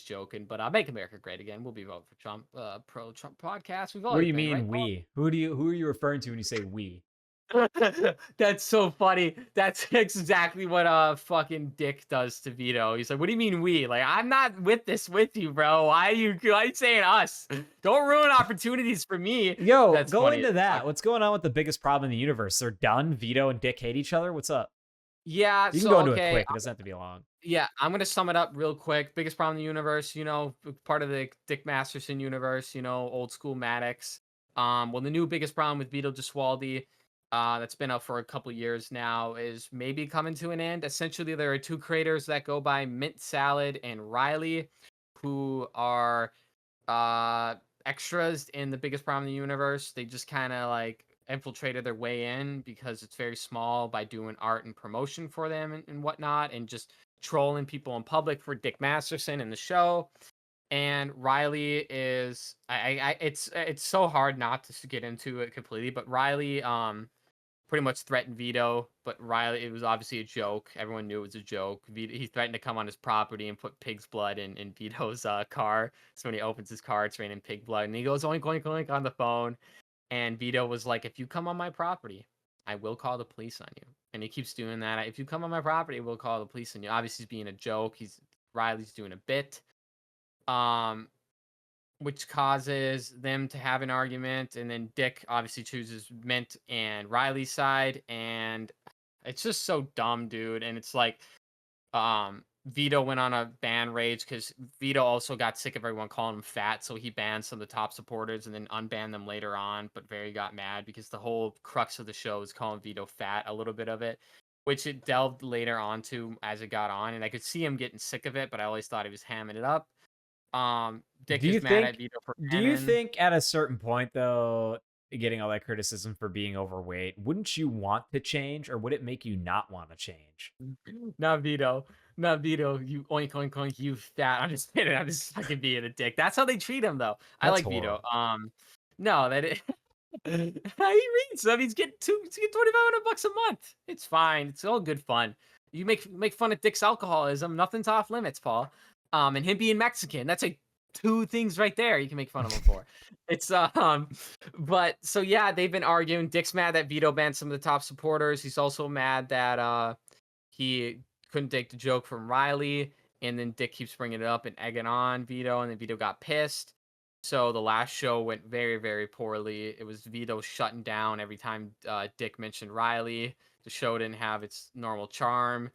joking. But make America great again. We'll be voting for Trump. Pro Trump podcast. We've What do always you been right, mean Paul. we? Who are you referring to when you say we? That's so funny. That's exactly what fucking Dick does to Vito. He's like, "What do you mean we? Like, I'm not with this with you, bro. Why you saying us? Don't ruin opportunities for me." Yo, That's go funny as into that. fuck. What's going on with the biggest problem in the universe? They're done. Vito and Dick hate each other. What's up? Yeah, You can go so into it okay, quick. It doesn't have to be long. yeah, I'm gonna sum it up real quick. Biggest problem in the universe, part of the Dick Masterson universe, old school Maddox. Well, the new biggest problem with Vito Giswaldi, that's been out for a couple years now, is maybe coming to an end. Essentially, there are two creators that go by Mint Salad and Riley, who are uh extras in the biggest problem in the universe. They just kind of like infiltrated their way in because it's very small by doing art and promotion for them and whatnot, and just trolling people in public for Dick Masterson in the show. And Riley is it's so hard not to get into it completely, but Riley pretty much threatened Vito, but Riley, it was obviously a joke. Everyone knew it was a joke. He threatened to come on his property and put pig's blood in Vito's car. So when he opens his car, it's raining pig blood. And he goes oink, oink, oink on the phone. And Vito was like, if you come on my property, I will call the police on you. And he keeps doing that. If you come on my property, we'll call the police on you. Obviously, he's being a joke. Riley's doing a bit. Which causes them to have an argument, and then Dick obviously chooses Mint and Riley's side, and it's just so dumb, dude. And it's like, Vito went on a ban rage because Vito also got sick of everyone calling him fat, so he banned some of the top supporters and then unbanned them later on. But Very got mad because the whole crux of the show is calling Vito fat, a little bit of it, which it delved later onto as it got on, and I could see him getting sick of it, but I always thought he was hamming it up. Dick Do you is mad at think Vito for do you banning. think at a certain point though, getting all that criticism for being overweight, wouldn't you want to change or would it make you not want to change? Not Vito. Not Vito. You oink oink oink. You fat. I'm just kidding. I'm just fucking being a dick. That's how they treat him though. I That's like Vito. horrible. No, that he reads them. He's getting 2,500 bucks a month. It's fine. It's all good fun. You make fun of Dick's alcoholism. Nothing's off limits, Paul. And him being Mexican. That's like two things right there you can make fun of him for. It's but so yeah, they've been arguing. Dick's mad that Vito banned some of the top supporters. He's also mad that he couldn't take the joke from Riley, and then Dick keeps bringing it up and egging on Vito, and then Vito got pissed. So the last show went very, very poorly. It was Vito shutting down every time Dick mentioned Riley. The show didn't have its normal charm.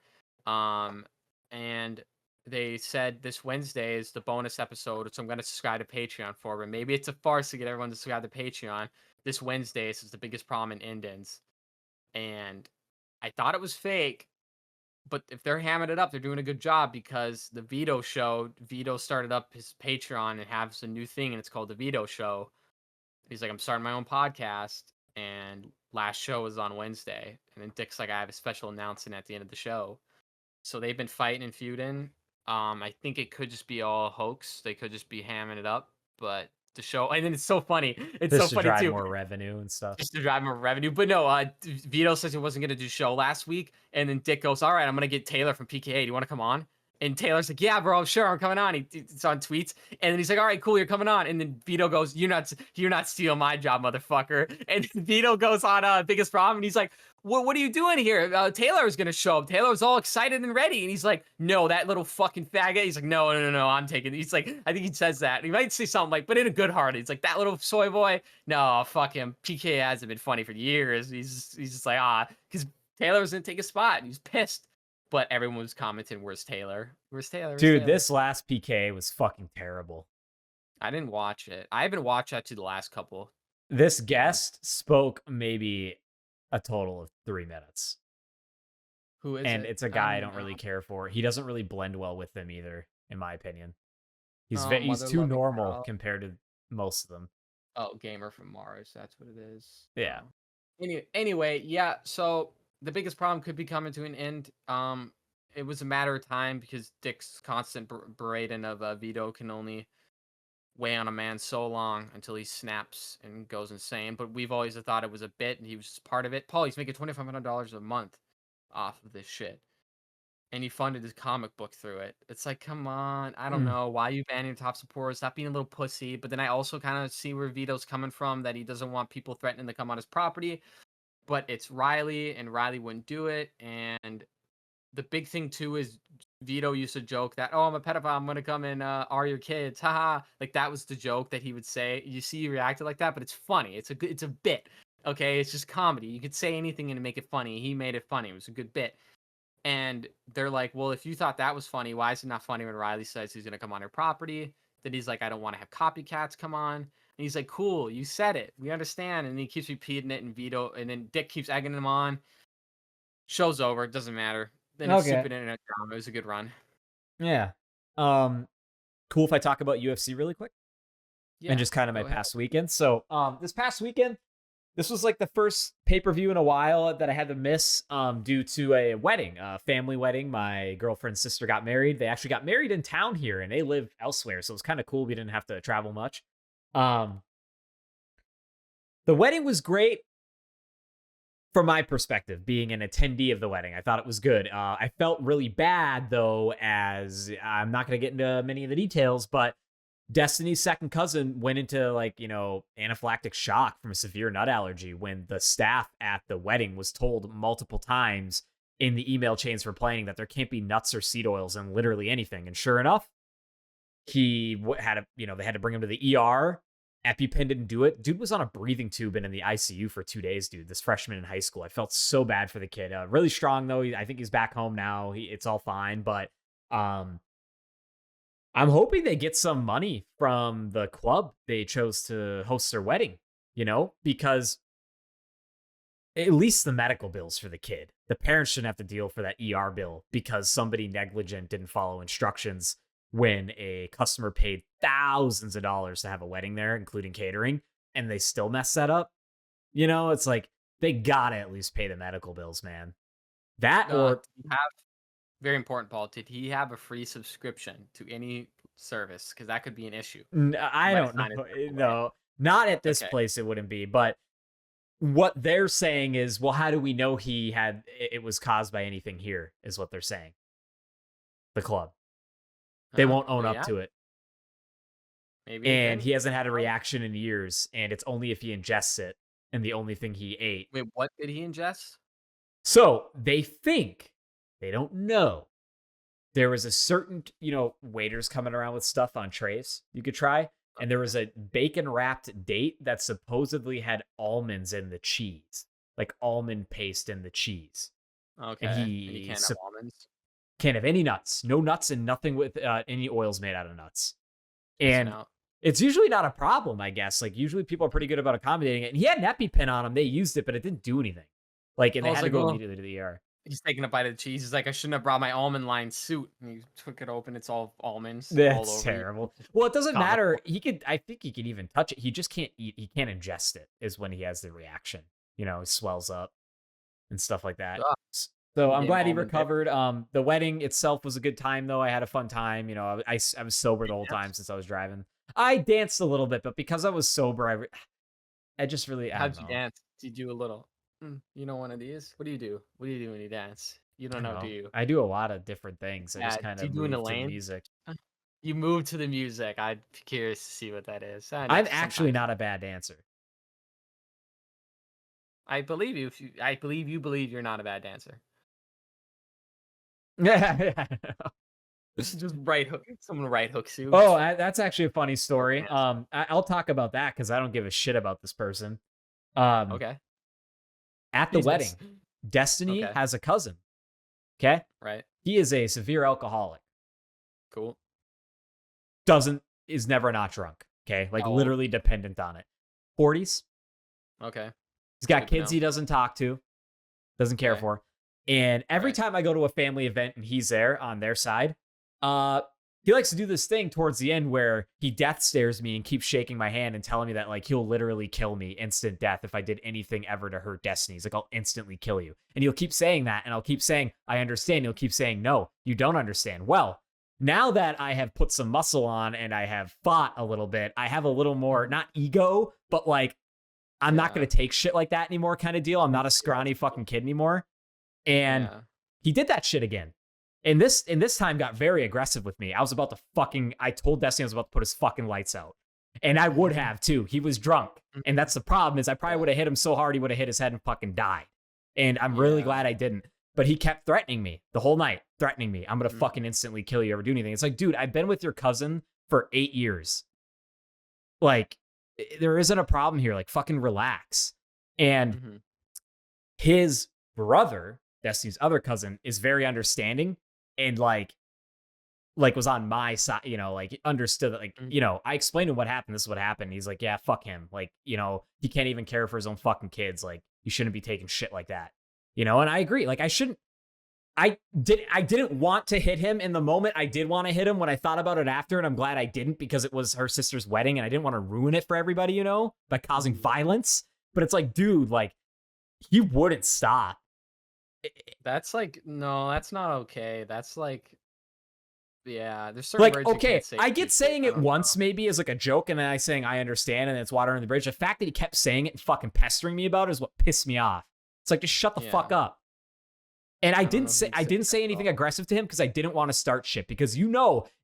And they said this Wednesday is the bonus episode, which I'm going to subscribe to Patreon for. But maybe it's a farce to get everyone to subscribe to Patreon. This Wednesday, this is the biggest problem in Indians. And I thought it was fake, but if they're hamming it up, they're doing a good job because the Vito show, Vito started up his Patreon and has a new thing, and it's called the Vito Show. He's like, I'm starting my own podcast, and last show was on Wednesday, and then Dick's like, I have a special announcement at the end of the show. So they've been fighting and feuding. I think it could just be all a hoax. They could just be hamming it up, but the show, and then it's so funny. It's so Just to funny drive too. more revenue and stuff. Just to drive more revenue. But no, Vito says he wasn't going to do show last week. And then Dick goes, all right, I'm going to get Taylor from PKA. Do you want to come on? And Taylor's like, yeah, bro, sure, I'm coming on. It's on tweets. And then he's like, all right, cool, you're coming on. And then Vito goes, you're not stealing my job, motherfucker. And Vito goes on Biggest Problem. And he's like, what are you doing here? Taylor's going to show up. Taylor's all excited and ready. And he's like, no, that little fucking faggot. He's like, no, I'm taking it. He's like, I think he says that. He might say something like, but in a good heart. He's like, that little soy boy. No, fuck him. PK hasn't been funny for years. He's just like, because Taylor's going to take a spot. And he's pissed. But everyone was commenting, where's Taylor? Where's Taylor? Where's Dude, Taylor? this last PK was fucking terrible. I didn't watch it. I haven't watched that to the last couple. This guest spoke maybe a total of 3 minutes. Who is and it? it's a guy I don't really care for. He doesn't really blend well with them either, in my opinion. He's he's too normal compared to most of them. Oh, Gamer from Mars. That's what it is. Yeah. Anyway, yeah. So the biggest problem could be coming to an end. It was a matter of time because Dick's constant berating of Vito can only weigh on a man so long until he snaps and goes insane. But we've always thought it was a bit, and he was just part of it. Paul, he's making $2,500 a month off of this shit, and he funded his comic book through it. It's like, come on, I don't know why you banning top supporters. Stop being a little pussy. But then I also kind of see where Vito's coming from, that he doesn't want people threatening to come on his property. But it's Riley, and Riley wouldn't do it. And the big thing too is Vito used to joke that, oh, I'm a pedophile, I'm gonna come and are your kids, haha. Like that was the joke that he would say. You see, he reacted like that, but it's funny. It's a bit. Okay, it's just comedy. You could say anything and make it funny. He made it funny. It was a good bit. And they're like, well, if you thought that was funny, why is it not funny when Riley says he's gonna come on your property? Then he's like, I don't want to have copycats come on. And he's like, cool, you said it. We understand. And he keeps repeating it, and Vito, and then Dick keeps egging him on. Show's over. It doesn't matter. Then it's stupid internet drama. It was a good run. Yeah. Cool if I talk about UFC really quick? Yeah. And just kind of my past weekend. So this past weekend, this was like the first pay-per-view in a while that I had to miss due to a wedding, a family wedding. My girlfriend's sister got married. They actually got married in town here, and they live elsewhere. So it was kind of cool. We didn't have to travel much. The wedding was great. From my perspective, being an attendee of the wedding, I thought it was good. I felt really bad, though, as I'm not going to get into many of the details, but Destiny's second cousin went into, anaphylactic shock from a severe nut allergy when the staff at the wedding was told multiple times in the email chains for planning that there can't be nuts or seed oils in literally anything. And sure enough, they had to bring him to the ER. EpiPen didn't do it. Dude was on a breathing tube and in the ICU for 2 days, dude. This freshman in high school. I felt so bad for the kid. Really strong, though. I think he's back home now. It's all fine. But I'm hoping they get some money from the club they chose to host their wedding, because at least the medical bills for the kid. The parents shouldn't have to deal for that ER bill because somebody negligent didn't follow instructions when a customer paid thousands of dollars to have a wedding there, including catering, and they still mess that up. You know, it's like they gotta at least pay the medical bills, man. That or Did he have very important, Paul? Did he have a free subscription to any service? Because that could be an issue. He I might have don't signed know. himself away. No, not at this Okay. place. It wouldn't be. But what they're saying is, well, how do we know it was caused by anything here? Is what they're saying. The club. They Huh? won't own Well, up yeah, to it. maybe he And can. he hasn't had a reaction in years, and it's only if he ingests it, and the only thing he ate. Wait, what did he ingest? So they think, they don't know. There was a certain, waiters coming around with stuff on trays you could try. And there was a bacon wrapped date that supposedly had almonds in the cheese, like almond paste in the cheese. Okay. And And he he can't have almonds. can't have any nuts, no nuts, and nothing with any oils made out of nuts. Missing And out. it's usually not a problem, I guess. Like, usually people are pretty good about accommodating it. And he had an EpiPen on him. They used it, but it didn't do anything. Like, and I they was had to like, go well, immediately to the ER. he's taking a bite of the cheese. He's like, I shouldn't have brought my almond line suit. And he took it open. It's all almonds all That's over. terrible. Well, it doesn't Comical. matter. I think he could even touch it. He just can't eat. He can't ingest it, is when he has the reaction. He swells up and stuff like that. Ugh. So I'm Damn glad he almond dip. recovered. The wedding itself was a good time, though. I had a fun time. I was sober the whole dance? time since I was driving. I danced a little bit, but because I was sober, I just really, I How'd don't you know. dance? Did you do a little? You know, one of these? What do you do? What do you do when you dance? You don't I know, don't do know. you? I do a lot of different things. I Yeah. just kind Do you of do in a move to the lane? music. You move to the music. I'd be curious to see what that is. I know I'm actually sometimes. not a bad dancer. I believe you. I believe you believe you're not a bad dancer. Yeah. Just right hook. Someone right hooks you. Oh, that's actually a funny story. dance. I'll talk about that because I don't give a shit about this person. Okay. At the Jesus. wedding, Destiny Okay. has a cousin. Okay, Right. he is a severe alcoholic. Cool. Is never not drunk. Okay, like How old? literally dependent on it. 40s. Okay. He's got Good to kids know. he doesn't talk to, doesn't care Okay. for. And every Right. time I go to a family event and he's there on their side, he likes to do this thing towards the end where he death stares me and keeps shaking my hand and telling me that like he'll literally kill me, instant death, if I did anything ever to hurt Destiny. He's like, I'll instantly kill you. And he'll keep saying that, and I'll keep saying, I understand. He'll keep saying, no, you don't understand. Well, now that I have put some muscle on and I have fought a little bit, I have a little more, not ego, but like, I'm not Yeah. going to take shit like that anymore kind of deal. I'm not a scrawny fucking kid anymore. And Yeah. he did that shit again. And this time got very aggressive with me. I told Destiny I was about to put his fucking lights out. And I would have too. He was drunk. And that's the problem, is I probably would have hit him so hard he would have hit his head and fucking died. And I'm really Yeah. glad I didn't. But he kept threatening me the whole night, threatening me. I'm going to fucking instantly kill you, ever do anything. It's like, dude, I've been with your cousin for 8 years. Like, there isn't a problem here. Like, fucking relax. And Mhm. his brother, Destiny's other cousin, is very understanding and like was on my side, like understood that, like, I explained to him what happened. This is what happened. He's like, yeah, fuck him. Like, he can't even care for his own fucking kids. Like, you shouldn't be taking shit like that. And I agree. Like, I didn't want to hit him in the moment. I did want to hit him when I thought about it after, and I'm glad I didn't, because it was her sister's wedding and I didn't want to ruin it for everybody, by causing violence. But it's like, dude, like, he wouldn't stop. That's like, no, that's not okay. That's like, yeah, there's certain words you Okay, can't say to I get people. saying I it don't once know. maybe as like a joke, and then I saying I understand, and it's water under the bridge. The fact that he kept saying it and fucking pestering me about it is what pissed me off. It's like, just shut the fuck up. And I don't know didn't if say he'd I say didn't that say at anything all. aggressive to him because I didn't want to start shit. Because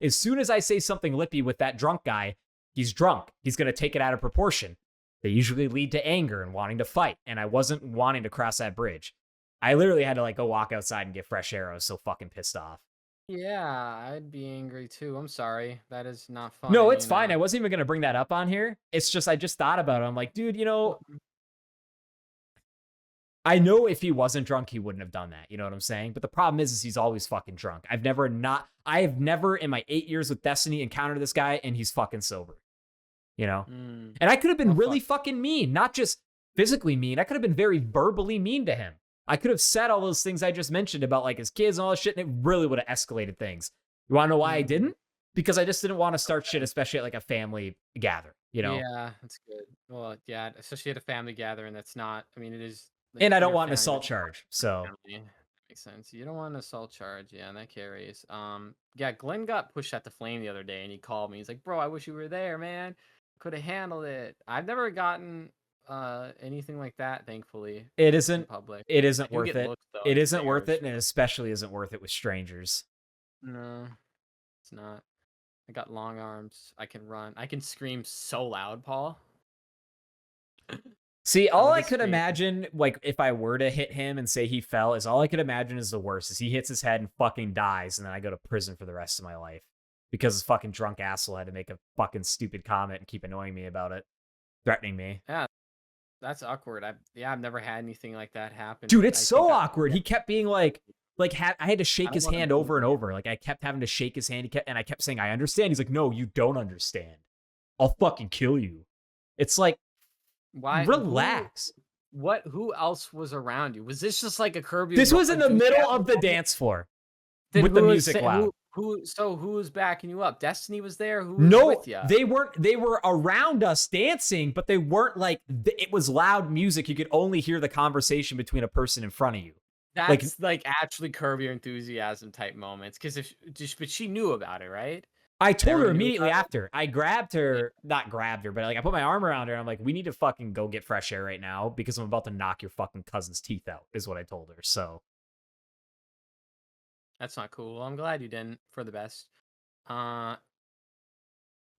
as soon as I say something lippy with that drunk guy, he's drunk. He's gonna take it out of proportion. They usually lead to anger and wanting to fight, and I wasn't wanting to cross that bridge. I literally had to like go walk outside and get fresh air. I was so fucking pissed off. Yeah, I'd be angry too. I'm sorry. That is not fun. No, it's fine. I wasn't even going to bring that up on here. It's just, I just thought about it. I'm like, dude, I know if he wasn't drunk, he wouldn't have done that. You know what I'm saying? But the problem is he's always fucking drunk. I have never in my 8 years with Destiny encountered this guy and he's fucking sober. And I could have been really fucking mean, not just physically mean. I could have been very verbally mean to him. I could have said all those things I just mentioned about like his kids and all that shit, and it really would have escalated things. You want to know why I didn't? because I just didn't want to start shit, especially at like a family gathering, you know? Yeah, that's good. Well, yeah, especially at a family gathering. That's not. I mean, it is like And I don't your want an family, but assault it's not charge. So your family. Makes sense. You don't want an assault charge. Yeah, and that carries. Yeah, Glenn got pushed at the flame the other day, and he called me. He's like, "Bro, I wish you were there, man. Could have handled it." I've never gotten anything like that, thankfully, it in isn't public. it I isn't do worth get it. looks though It and isn't worth stares. it, and it especially isn't worth it with strangers. No, it's not. I got long arms. I can run. I can scream so loud, Paul. See, I'm all a I good could screamer. imagine, like if I were to hit him and say he fell, is all I could imagine is the worst. Is he hits his head and fucking dies, and then I go to prison for the rest of my life because his fucking drunk asshole had to make a fucking stupid comment and keep annoying me about it, threatening me. Yeah, that's awkward. I've never had anything like that happen. Dude, it's I think so awkward. He kept being like I had to I shake don't his want to hand be over and there. over. Like I kept having to shake his hand. And I kept saying, "I understand." He's like, "No, you don't understand. I'll fucking kill you." It's like, Why? relax. Who else was around you? Was this just like a Curb Your This was in the middle Enthusiasm of the moment? dance floor Then with the who was music sa- loud. who was backing you up? Destiny was there. Who was No, with you? they weren't. They were around us dancing, but they weren't like. It was loud music. You could only hear the conversation between a person in front of you. Like That's like actually Curb Your Enthusiasm type moments. But she knew about it, right? I told her Everyone knew immediately about it? after. I grabbed her, not grabbed her, but like I put my arm around her. And I'm like, we need to fucking go get fresh air right now because I'm about to knock your fucking cousin's teeth out. Is what I told her. So That's not cool. Well, I'm glad you didn't. For the best. Uh,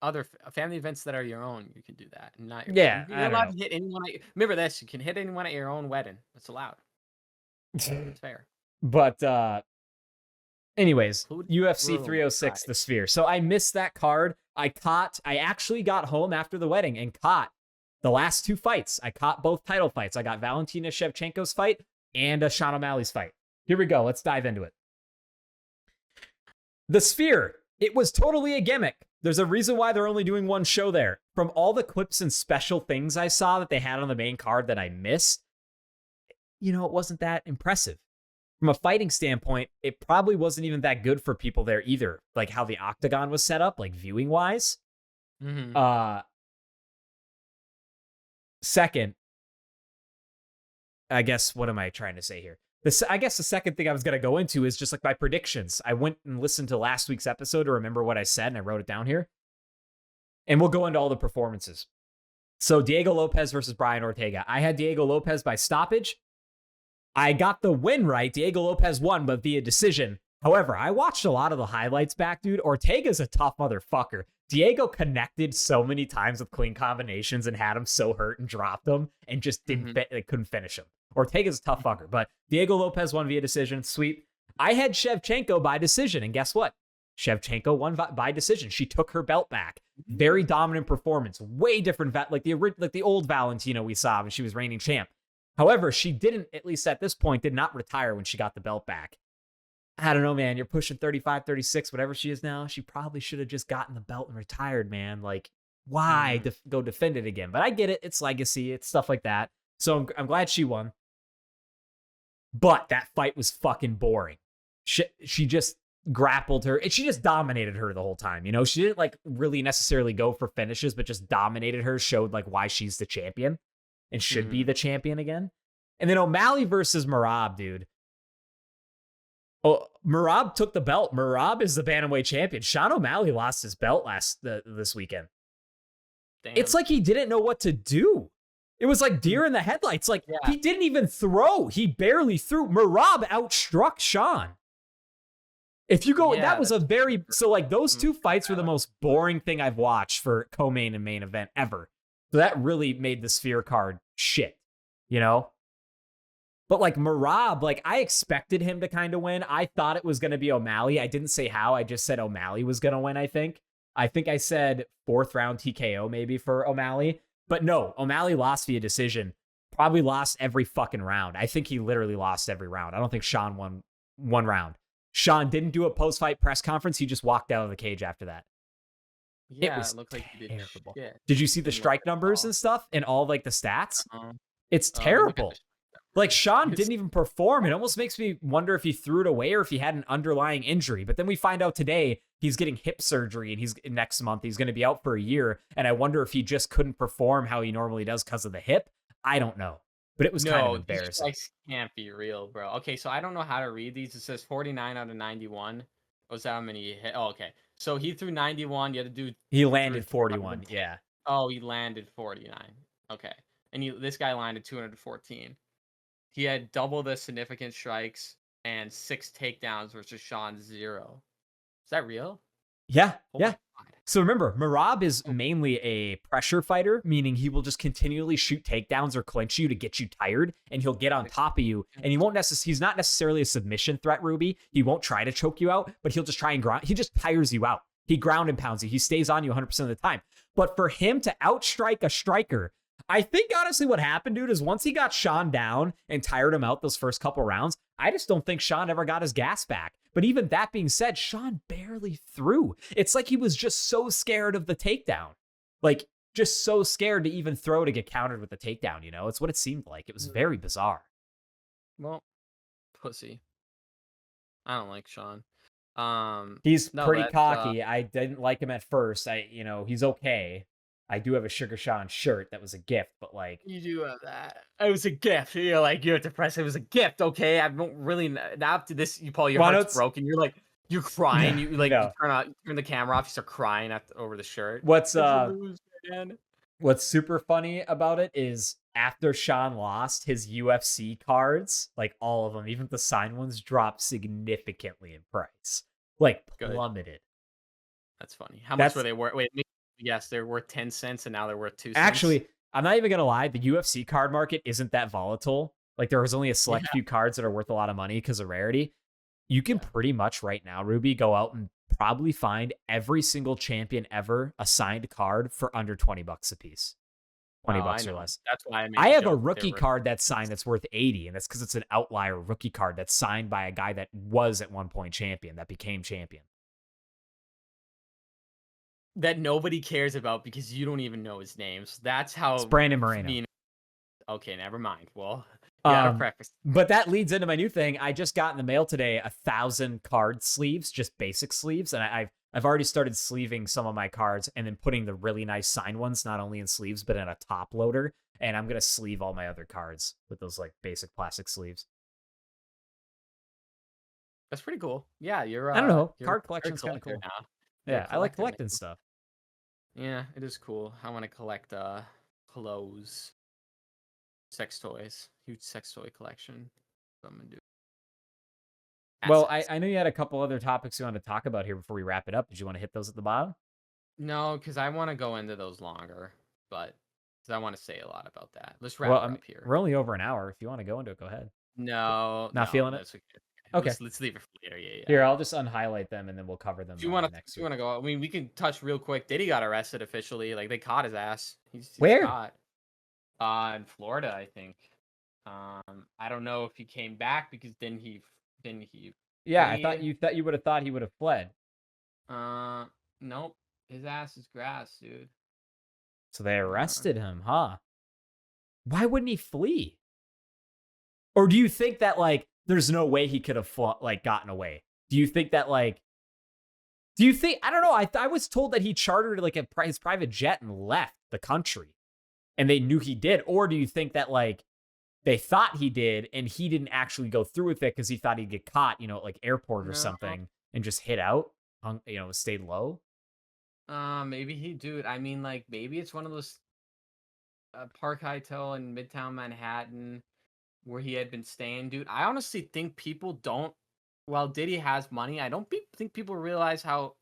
other family events that are your own, you can do that. Not your. yeah, You're I don't allowed know. to hit anyone. Remember this. You can hit anyone at your own wedding. That's allowed. It's fair. But anyways, Include UFC room 306, outside. the Sphere. So I missed that card. I actually got home after the wedding and caught the last two fights. I caught both title fights. I got Valentina Shevchenko's fight and Sean O'Malley's fight. Here we go. Let's dive into it. The Sphere. It was totally a gimmick. There's a reason why they're only doing one show there. From all the clips and special things I saw that they had on the main card that I missed, it wasn't that impressive. From a fighting standpoint, it probably wasn't even that good for people there either. Like how the octagon was set up, like viewing wise. Mm-hmm. Second, I guess, what am I trying to say here? I guess the second thing I was going to go into is just like my predictions. I went and listened to last week's episode to remember what I said, and I wrote it down here. And we'll go into all the performances. So Diego Lopez versus Brian Ortega. I had Diego Lopez by stoppage. I got the win right. Diego Lopez won, but via decision. However, I watched a lot of the highlights back, dude. Ortega's a tough motherfucker. Diego connected so many times with clean combinations and had him so hurt and dropped him and just couldn't finish him. Ortega's a tough fucker, but Diego Lopez won via decision. Sweet. I had Shevchenko by decision, and guess what? Shevchenko won by decision. She took her belt back. Very dominant performance. Way different, like the old Valentina we saw when she was reigning champ. However, she didn't, at least at this point, did not retire when she got the belt back. I don't know, man. You're pushing 35, 36, whatever she is now. She probably should have just gotten the belt and retired, man. Like, why go defend it again? But I get it. It's legacy. It's stuff like that. So I'm glad she won. But that fight was fucking boring. She just grappled her. And she just dominated her the whole time. She didn't like really necessarily go for finishes, but just dominated her, showed like why she's the champion and should be the champion again. And then O'Malley versus Merab, dude. Oh, Merab took the belt. Merab is the bantamweight champion. Sean O'Malley lost his belt this weekend. Damn. It's like he didn't know what to do. It was like deer in the headlights. Like he didn't even throw. He barely threw. Merab outstruck Sean. If you go, that was so like those two fights were the most boring thing I've watched for co-main and main event ever. So that really made the Sphere card shit, But like Merab, like I expected him to kind of win. I thought it was going to be O'Malley. I didn't say how. I just said O'Malley was going to win, I think. I said 4th round TKO maybe for O'Malley. But no, O'Malley lost via decision. Probably lost every fucking round. I think he literally lost every round. I don't think Sean won one round. Sean didn't do a post-fight press conference. He just walked out of the cage after that. Yeah, it looked like he did terrible. shit. Did you see the strike numbers and stuff and all like the stats? It's Let me look at terrible. the strike Like, Sean didn't even perform. It almost makes me wonder if he threw it away or if he had an underlying injury. But then we find out today he's getting hip surgery, and next month he's going to be out for a year. And I wonder if he just couldn't perform how he normally does because of the hip. I don't know. But it was kind of embarrassing. These strikes can't be real, bro. Okay, so I don't know how to read these. It says 49 out of 91. Was that how many he hit? Oh, okay. So he threw 91. You had to do. He landed 41. Yeah. Oh, he landed 49. Okay. And this guy landed 214. He had double the significant strikes and 6 takedowns versus Sean's 0. Is that real? Yeah. Yeah. So remember, Merab is mainly a pressure fighter, meaning he will just continually shoot takedowns or clinch you to get you tired, and he'll get on top of you, and he's not necessarily a submission threat, Ruby. He won't try to choke you out, but he'll just try and ground. He just tires you out. He ground and pounds you. He stays on you 100% of the time. But for him to outstrike a striker, I think honestly what happened, dude, is once he got Sean down and tired him out those first couple rounds, I just don't think Sean ever got his gas back. But even that being said, Sean barely threw. It's like he was just so scared of the takedown. Like, just so scared to even throw to get countered with the takedown, you know? It's what it seemed like. It was very bizarre. Well, pussy. I don't like Sean. He's pretty cocky. I didn't like him at first. He's okay. I do have a Sugar Sean shirt that was a gift, but like, you do have that. It was a gift. You're like, you're depressed. It was a gift. Okay, I don't really. Now after this, your heart's broken. You're like, you're crying. You like you turn the camera off. You start crying over the shirt. What's super funny about it is after Sean lost, his UFC cards, like all of them, even the signed ones, dropped significantly in price, like plummeted. That's funny. How much were they worth? Wait. Yes, they're worth 10 cents, and now they're worth 2 cents. Actually, I'm not even going to lie. The UFC card market isn't that volatile. Like, there was only a select few cards that are worth a lot of money because of rarity. You can pretty much right now, Ruby, go out and probably find every single champion ever a signed card for under $20 a piece. $20 or less. That's why I have a rookie card that's signed that's worth 80, and that's because it's an outlier rookie card that's signed by a guy that was at one point champion, that became champion. That nobody cares about because you don't even know his name. So that's how it's Brandon Moreno. Okay, never mind. Well, preface. But that leads into my new thing. I just got in the mail today 1,000 card sleeves, just basic sleeves, and I've already started sleeving some of my cards and then putting the really nice signed ones not only in sleeves but in a top loader. And I'm gonna sleeve all my other cards with those like basic plastic sleeves. That's pretty cool. Yeah, I don't know. Card collection's kind of cool. Now. Yeah, I like collecting stuff. Yeah, it is cool. I want to collect clothes, sex toys, huge sex toy collection. So I'm gonna do. Well, I know you had a couple other topics you wanted to talk about here before we wrap it up. Did you want to hit those at the bottom? No, because I want to go into those longer, but because I want to say a lot about that. Let's wrap it up here. We're only over an hour. If you want to go into it, go ahead. No, feeling it. Okay, let's leave it for later. Yeah. Here, I'll just unhighlight them and then we'll cover them. Do you want to go? I mean, we can touch real quick. Diddy got arrested officially. Like they caught his ass. He's where? Caught. In Florida, I think. I don't know if he came back because then he. Yeah, I thought you would have thought he would have fled. Nope. His ass is grass, dude. So they arrested him, huh? Why wouldn't he flee? Or do you think that like there's no way he could have gotten away? Do you think that I don't know. I was told that he chartered like his private jet and left the country and they knew he did. Or do you think that like they thought he did and he didn't actually go through with it because he thought he'd get caught, at like airport or something and just hid out, stayed low? Maybe he, dude. I mean, like maybe it's one of those Park Hotel in Midtown Manhattan where he had been staying, dude. I honestly think people don't. While Diddy has money, I don't think people realize how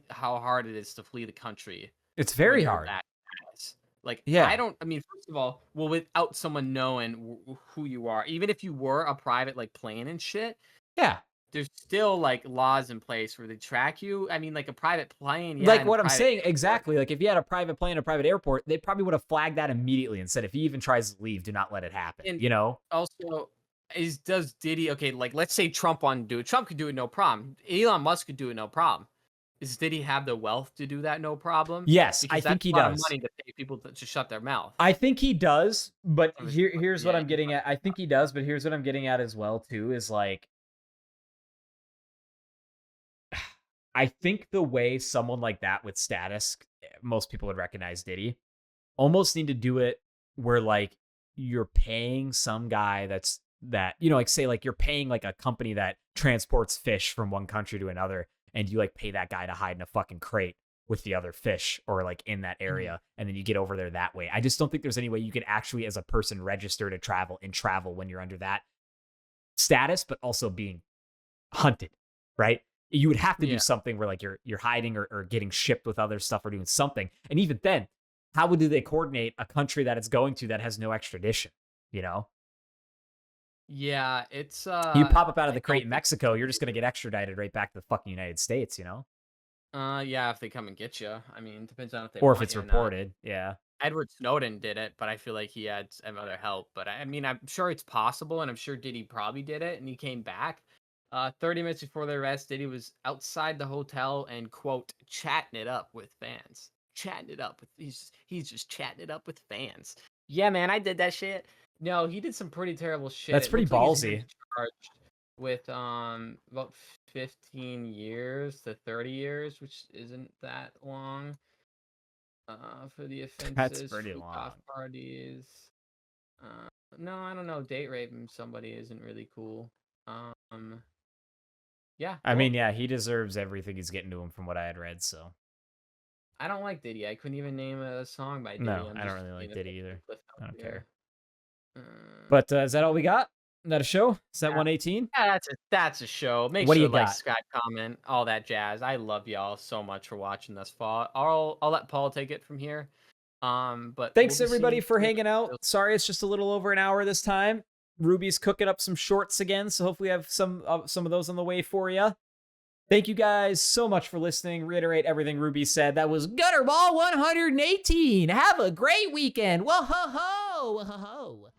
hard it is to flee the country. It's very hard. I don't. I mean, first of all, well, without someone knowing who you are, even if you were a private plane and shit, yeah, there's still laws in place where they track you. I mean, like a private plane. Yeah, like what I'm saying, exactly. Like if you had a private plane, a private airport, they probably would have flagged that immediately and said, if he even tries to leave, do not let it happen. And also, does Diddy? Okay, let's say Trump wanted to do it. Trump could do it, no problem. Elon Musk could do it, no problem. did he have the wealth to do that? No problem. Yes, I Because think that's he a lot of does. money to pay people to shut their mouth. I think he does, but Of his here's what yeah, I'm getting at. I think he does, but here's what I'm getting at as well too is like I think the way someone like that with status, most people would recognize Diddy, almost need to do it where like you're paying some guy that like say like you're paying like a company that transports fish from one country to another, and you like pay that guy to hide in a fucking crate with the other fish or like in that Mhm. area, and then you get over there that way. I just don't think there's any way you can actually as a person register to travel when you're under that status, but also being hunted, right? You would have to do Yeah. something where like you're hiding or getting shipped with other stuff or doing something. And even then, how would do they coordinate a country that it's going to that has no extradition? You know, Yeah, it's, you pop up out of I the crate don't in think Mexico, you're just gonna get extradited right back to the fucking United States, you know, yeah, if they come and get you. I mean, depends on if they or if want it's you or not. reported. Yeah, Edward Snowden did it, but I feel like he had some other help. But I mean, I'm sure it's possible, and I'm sure Diddy probably did it, and he came back. 30 minutes before the arrest, Diddy was outside the hotel and quote chatting it up with fans. Chatting it up with he's just chatting it up with fans. Yeah, man, I did that shit. No, he did some pretty terrible shit. that's It pretty looks like he's gonna ballsy. be charged with about 15 years to 30 years, which isn't that long for the That's offenses, pretty freak off long. parties. Uh, no, I don't know. Date raping somebody isn't really cool. Um, yeah, I mean, well, yeah, he deserves everything he's getting to him from what I had read. So I don't like Diddy. I couldn't even name a song by Diddy. no, I'm I don't just really like being a Diddy fucking either. cliff I note don't care. here. Uh, But is that all we got? Is that a show? Is that yeah, 118? yeah, that's a show. Make What do sure you to like, got? subscribe, comment, all that jazz. I love y'all so much for watching thus far. I'll let Paul take it from here. But we'll Thanks be seeing everybody you for soon. hanging out. Sorry, it's just a little over an hour this time. Ruby's cooking up some shorts again, so hopefully we have some of those on the way for you. Thank you guys so much for listening. Reiterate everything Ruby said. That was Gutterball 118. Have a great weekend. Whoa ho ho. Whoa ho ho.